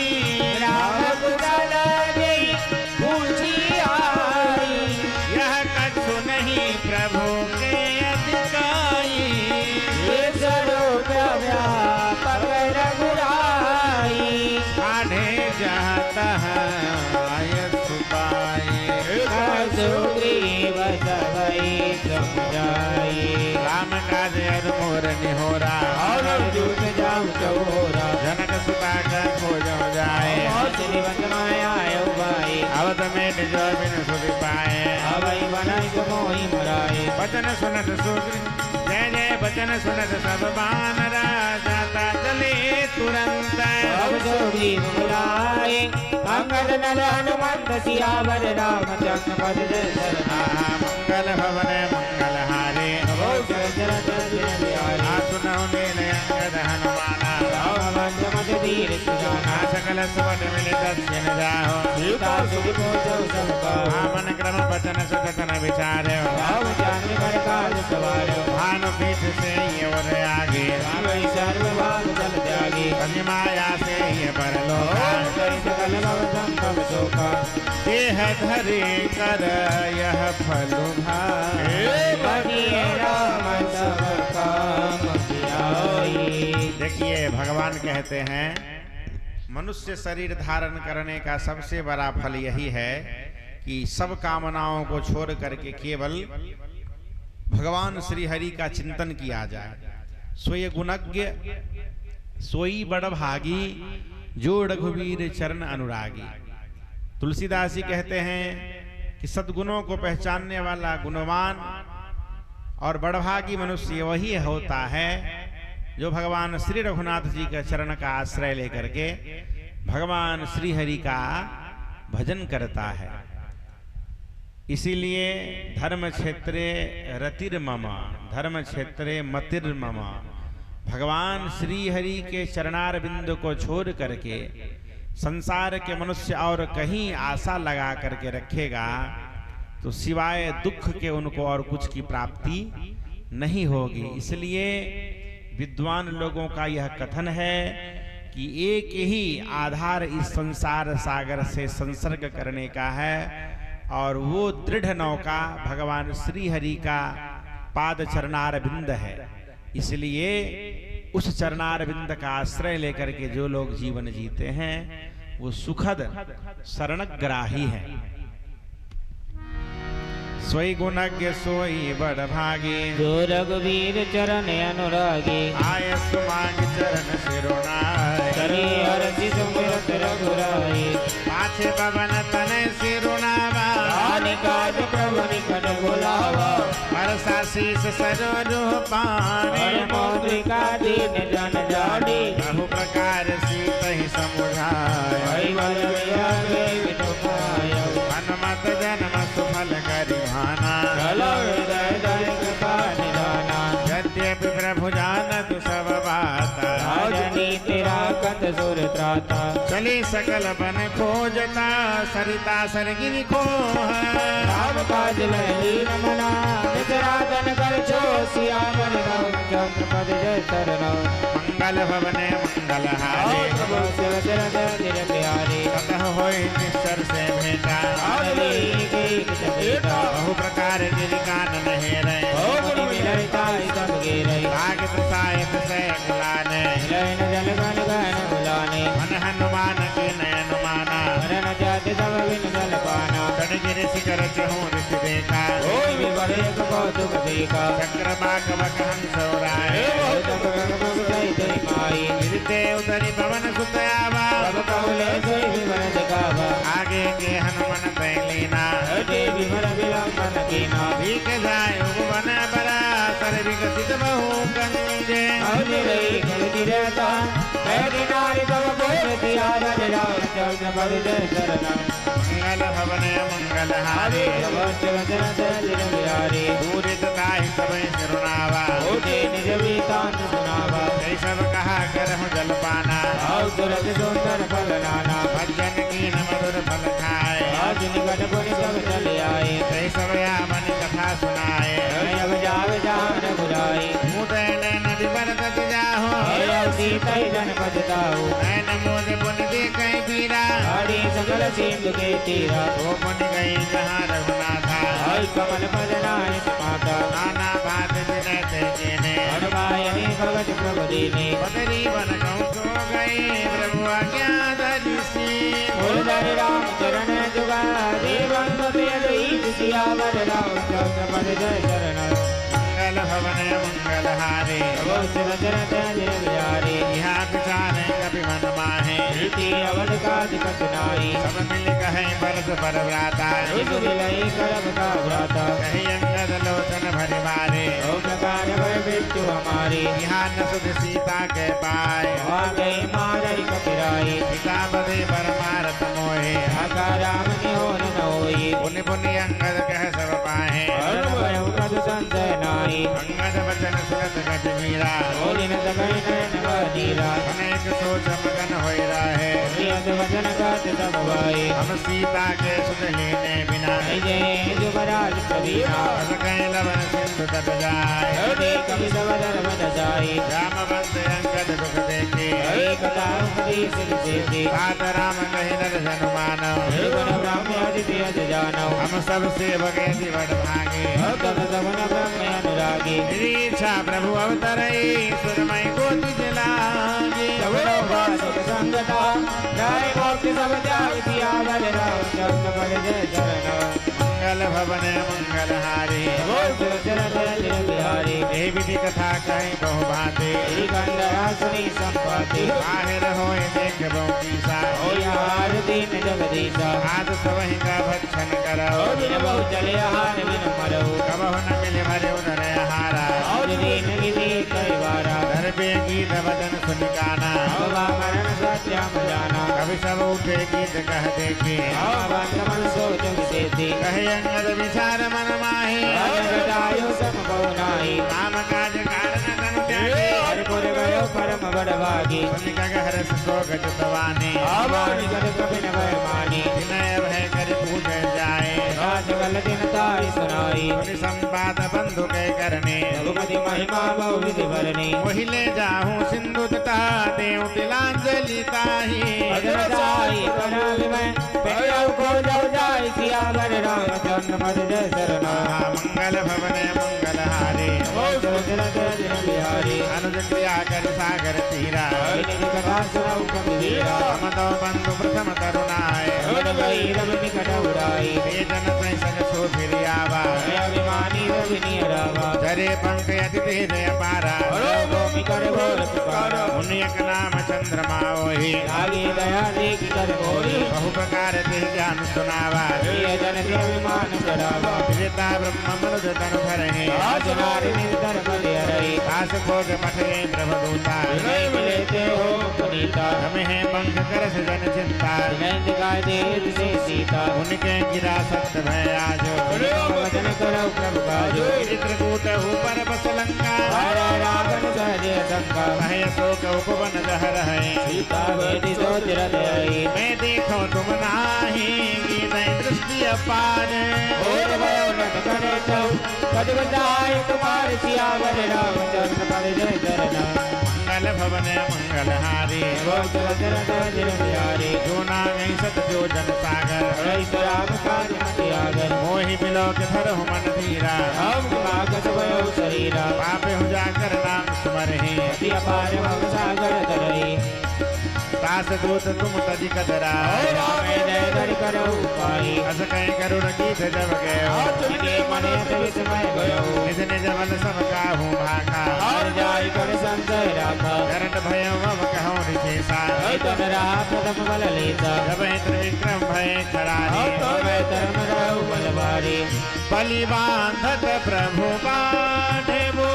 राम कुशल जय पूछी आई यह कछु नहीं प्रभु के अधिकाई ये स्वरूप व्यापक रघुराई आढ़े जाता है आय सुपाई सुग्रीव सबई समझाई राम काज मोर निहोरा और दूत जाऊ चौरा जनक सुता कर खोज जाए श्रीवत माया भाई अवत में जो बिन सुधि पाए अवई बनाई को मोही मराए बचन सुनत सुग्री जय जय बचन सुनत सब बानरा जाता चले तुरंत अब सुग्रीव बुलाए अंगद नर हनुमंत सियावर रामचंद्र पद जय शरण मंगल भवन मंगल हारे सुनो नील अंगद हनुमाना धीर सुजाना सकल सुवन मिल दक्षिण जाहो सीता सुखी पहुँचो सबका मन क्रम बचन सुतन विचार राम जान पर काज सवार भानु पीठ से ये और आगे सर्व भाग जल त्यागी माया से ये परलोक सकल भव संभव धरे कर यह फल भाई। बनिए राम सब काम कियाई। देखिए भगवान कहते हैं मनुष्य शरीर धारण करने का सबसे बड़ा फल यही है कि सब कामनाओं को छोड़ करके केवल भगवान श्री हरि का चिंतन किया जाए। सोई गुणज्ञ सोई बड़ भागी जो रघुवीर चरण अनुरागी। तुलसीदास जी कहते हैं कि सद्गुणों को पहचानने वाला गुणवान और बड़भागी मनुष्य वही होता है जो भगवान श्री रघुनाथ जी के चरण का आश्रय लेकर के भगवान श्री हरि का भजन करता है। इसीलिए धर्म क्षेत्रे रतिर्मम धर्म क्षेत्रे मतिर्मम। भगवान श्री हरि के चरणार बिंदु को छोड़ करके संसार के मनुष्य और कहीं आशा लगा करके रखेगा तो सिवाय दुख के उनको और कुछ की प्राप्ति नहीं होगी। इसलिए विद्वान लोगों का यह कथन है कि एक ही आधार इस संसार सागर से संसर्ग करने का है और वो दृढ़ नौका भगवान श्री हरि का पाद चरणार बिंद है। इसलिए उस चरणार बिंद का आश्रय लेकर के जो लोग जीवन जीते हैं वो सुखद शरणग्राही है। सोई गुणज्ञ सोई बड़ भागी जो रघुवीर चरण अनुरागी। आय सुमांग चरण सिरुनाय करी हरषि सुमिरत रघुराई। पाछे पवन तनय सिरुनावा काज प्रभु निकट बुलावा। बरसा शीस सरोरुह पानी मौद्रिका दीन जन जानी। बहु प्रकार सीत ही समुझाय हनुमत जन्म सुफल करिहाना। यद्यपि प्रभु जानत सब बात तेरा कत सुर त्राता। चली सकल बन खोजता सरिता सरगिरी को राम काज ललीन मना। निजराधन कर छो सियावर रामचंद्र पद जय शरण। मंगल भवने मंगल हारे कतः होई निस्तर से भेटा। बहु प्रकार गिरि कानन हेरै भागित सायत से अगलाने। मन हनुमान के नयन माना गिरि शिखर चहु ऋषि देखा। चक्रबाक बक हंस उड़ाए गिरते उतरी पवन सुत आवा। आगे के हनुमान तैलीना भीख जाय उपवन बरा सर विकसित बहु गंजे। मंगल भवन मंगल हारे दूरित ताहि सबहि सिरुनावा। जय सब कहा करहु जलपाना भजन कीन मधुर फल खाए। जय सब मन कथा सुनाए मुदय नैन विपरत जाहो। नैन मोद पुन देखै पीरा सकल सिंधु के तीरा। तो पुन गई जहाँ रघुनाथा कमल पदनाय समाता। नाना बात विनय ते जेने हनुमायनी भगत प्रभु दीने। बदरी बन कहूँ सो गई प्रभु आज्ञा धरिसी। बोलधरि राम चरण जुगा देवंत सियावर रामचंद्र पद जय शरण। मंगल भवन मंगल हारे यहाँ बिचारे कभी मन माहे। अवध काज कठिनाई सब मिल कहे बरस पर व्राता। कही अंगद लोचन भरि मारे मृत्यु हमारी। यहाँ न सुध सीता के पाए मारई कपिराई। पिता बदे पर मारत मोहे राम निहोन नोई। पुनि पुनि अंगद कह सब पाहे संजय नाई। अंगद वचन सुनत गज मीरा अनेक अनेक सोच मगन होई रहे। वचन गात सब भाई हम सीता के सुध लेने बिना जय जुगराज कबीरा बस गए लवन सिंधु तट जाए कवि सवदर बन जाई रामवंत अंगद दुख देखे कथा उपदेश से तात राम कहि नर जनुमान गुण ब्रह्म अदिति अज जानो हम सब सेवक यदि बड़ भागे तब सवन ब्रह्म अनुरागी इच्छा प्रभु अवतरई सुरमय गोति जलागे सुख संगता जय भक्ति सब त्याग किया बल राम चरण पद जय चरण मंगल भवन मंगल हारे बिहारी हे विधि कथा कहीं बहु भाते सुनी संपत्ति बाहिर होए देख बहु हार दीन जगदीशा आद सवहि का भक्षण करो बिन बहु चले हार बिन मरो कबहु न मिले भरे उदर हारा और दीन विधि करिवारा धर्मे गीत बदन सुन गाना मरण सत्याम जाना कभी सब उठे गीत कह देखे मन सोच विशेषी कहे अंगद विचार मन माही सम बहुनाई नाम काज कारण तनु त्यागे हरिपुर गयो परम बड़ भागी सुनिक हरस सोगत तवाने निकट कपिन भय मानी विनय भय कर पूजे जाए सकल दिन ताई सुनाई सुनि संवाद बंधु के करने रघुपति महिमा बहु विधि भरनी मोहिले जाहूं सिंधु तथा देव तिलांजलि ताही अजर जाई कर विमय पेयौ को जौ जाई सियावर रामचंद्र पद जय शरण मंगल भवन मंगल हारे बिहारी अनुज क्रिया कर सागर तीरा कथा सुनाऊ कबीरा हम तो बंधु प्रथम करुणाए निकट उड़ाई वेदन सग सो फिर आवा अभिमानी रविनी रावा जरे पंख अतिथि हृदय पारा भूमि कर घोर पुकारा मुनियक नाम चंद्रमा ओहि आगे दया देख कर मोरी बहु प्रकार ते ज्ञान सुनावा जन के अभिमान चढ़ावा त्रिता ब्रह्म मनुज तनु धरहि नारी निर्धर बलि हरई दास भोग पठे प्रभदूता मिले ते हो पुनीता हमें पंख करस जन चिंता दिखाई दे से सीता उनके गिरा सत्य भय आजो वचन करो प्रभु काजो चित्रकूट ऊपर बस लंका रावण सहजे शंका भय शोक उपवन दहर है सीता बेटी सोच हृदय मैं देखो तुम नाही गीत दृष्टि अपार और भयो नट करे तो पद बजाए तुम्हारे सियावर रामचंद्र पद जय चरण मंगल भवन मंगल हारी बिहारी जोना गई सत जो जन सागर राम काज मतियागर मोहि बिलो के धर मन धीरा हम कागज भयो शरीरा पापे हो जाकर नाम सुमरहि अति अपार भव सागर धरई दास दूत तुम तजी कदरा जय धरि करो पाई अस कहीं करुण गीत जब गयो तुमके मने विस्मय गयो निज निज बल सब काहू भाखा और जाय कर संशय राखा करट भय वम कहूँ निशेषा तन रहा प्रथम बल लेता जब त्रिविक्रम भय खरारी धर्म रहु बलवारी बलि बांधत प्रभु बाधेबो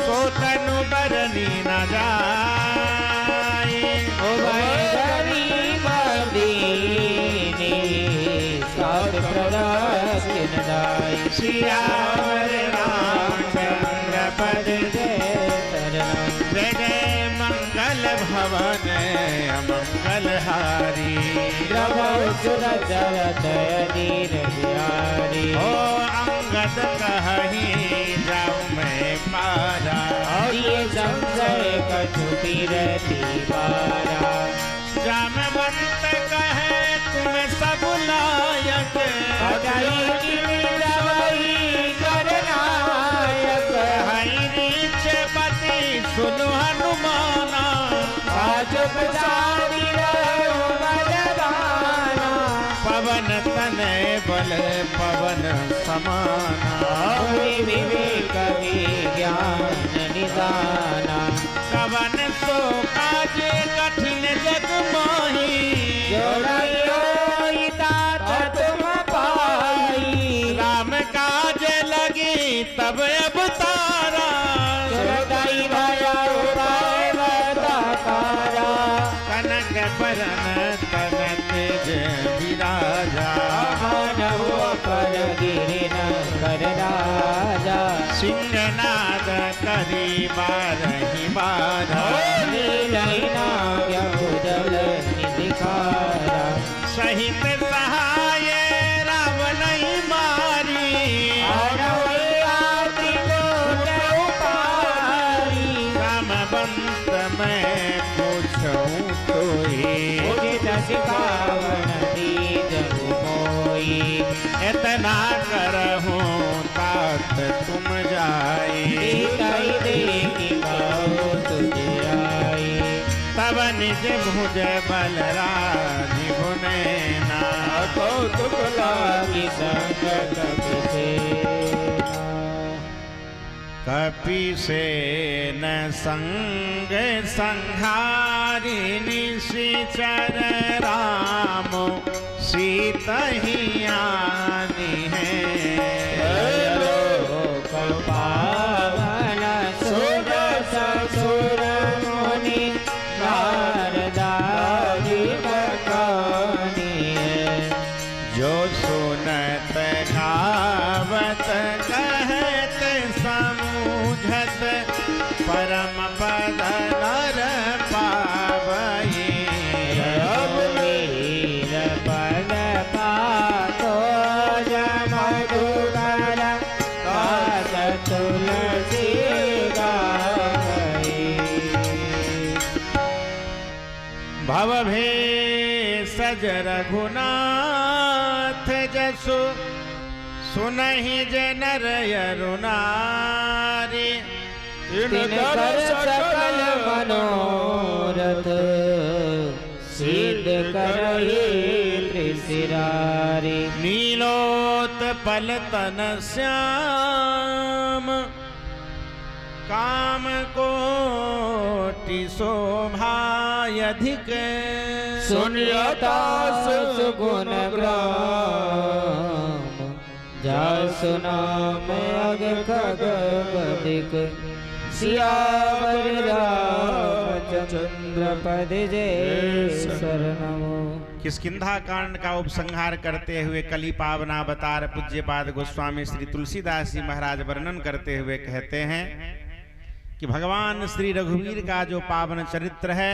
सो तनु बरनी न जाय ओ भयंकरी बदीनी साध प्रदासिन दाई सियावर रामचंद्र पद जय शरण जय जय मंगल भवन मंगल हारी प्रभु सुर चरत अधीर बिहारी ओ अंगद कहि जाऊं मैं पारा और ये संशय कछुपी रहती बारा जामवंत कहे तुम सब लायक अजाई की मिलवई करनायक हई रीच पति सुनु हनुमाना आज पुजारी रहो बलवाना पवन तनय बल पवन समाना विवेक विज्ञान निदाना कवन सो काज कठिन जग मोही तुम पाई राम काज लगी तब अब तारा सुरदाई भया उपाय बताकारा कनक बरन तन तेज विराजा मानव पर गिरि न कर राजा सिंहनाद करी बारहि बारा लीलैना व्यहुदल निधिकारा तोही उचित सिखावन दीज मोई इतना करहूँ तात तुम जाई कही देखी कहो तुझे आई तब निज भुज बलराज भुनैना कौतुक लागी संगत किसे कपि से न संग संहारी निशिचर राम सीता ही आनी है लोक पावन सुर ससुर मुनि नारदारी बखानी जो सुनत गावत कहत समूझत परम पद नर पावई वीर पद पातो जमधुकर पाद तुलसी गाई भव भेषज रघुनाथ जसु सुनहि जनर यरुनारी तिनकर सकल मनोरथ सिद्ध करहि त्रिशिरारी नीलोत्पल तन श्याम काम कोटि शोभायधिक सुनियता सुगुण ग्राम जासु नाम अग खग बदिक सियावर रामचंद्र पद जय शरणमो। किष्किंधा कांड का उपसंहार करते हुए कली पावना अवतार पूज्यपाद गोस्वामी श्री तुलसीदास जी महाराज वर्णन करते हुए कहते हैं कि भगवान श्री रघुवीर का जो पावन चरित्र है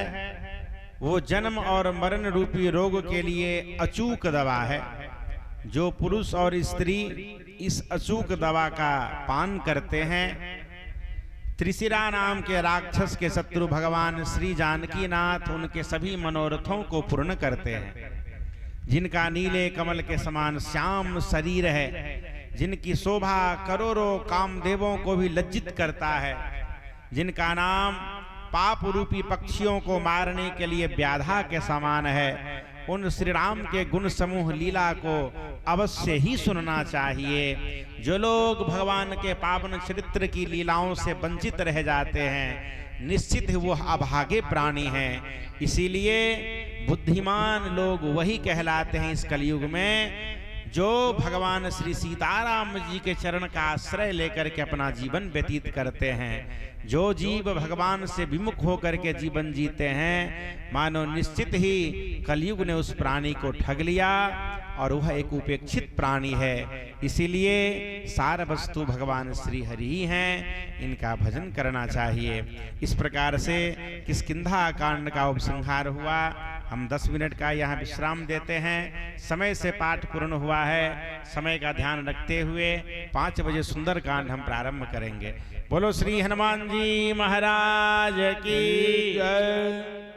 वो जन्म और मरण रूपी रोग के लिए अचूक दवा है। जो पुरुष और स्त्री इस अचूक दवा का पान करते हैं त्रिशिरा नाम के राक्षस के शत्रु भगवान श्री जानकी नाथ उनके सभी मनोरथों को पूर्ण करते हैं। जिनका नीले कमल के समान श्याम शरीर है, जिनकी शोभा करोड़ों कामदेवों को भी लज्जित करता है, जिनका नाम पाप रूपी पक्षियों को मारने के लिए व्याधा के समान है, उन श्री राम के गुण समूह लीला को अवश्य ही सुनना चाहिए। जो लोग भगवान के पावन चरित्र की लीलाओं से वंचित रह जाते हैं निश्चित ही वो अभागे प्राणी हैं। इसीलिए बुद्धिमान लोग वही कहलाते हैं इस कलयुग में जो भगवान श्री सीताराम जी के चरण का आश्रय लेकर के अपना जीवन व्यतीत करते हैं। जो जीव भगवान से विमुख होकर के जीवन जीते हैं मानो निश्चित ही कलयुग ने उस प्राणी को ठग लिया और वह एक उपेक्षित प्राणी है। इसीलिए सार वस्तु भगवान श्री हरि ही हैं, इनका भजन करना चाहिए। इस प्रकार से किष्किंधा कांड का उपसंहार हुआ। हम 10 मिनट का यहाँ विश्राम देते हैं। समय से पाठ पूर्ण हुआ है। समय का ध्यान रखते हुए 5 बजे सुंदर कांड हम प्रारंभ करेंगे। बोलो श्री हनुमान जी महाराज की जय।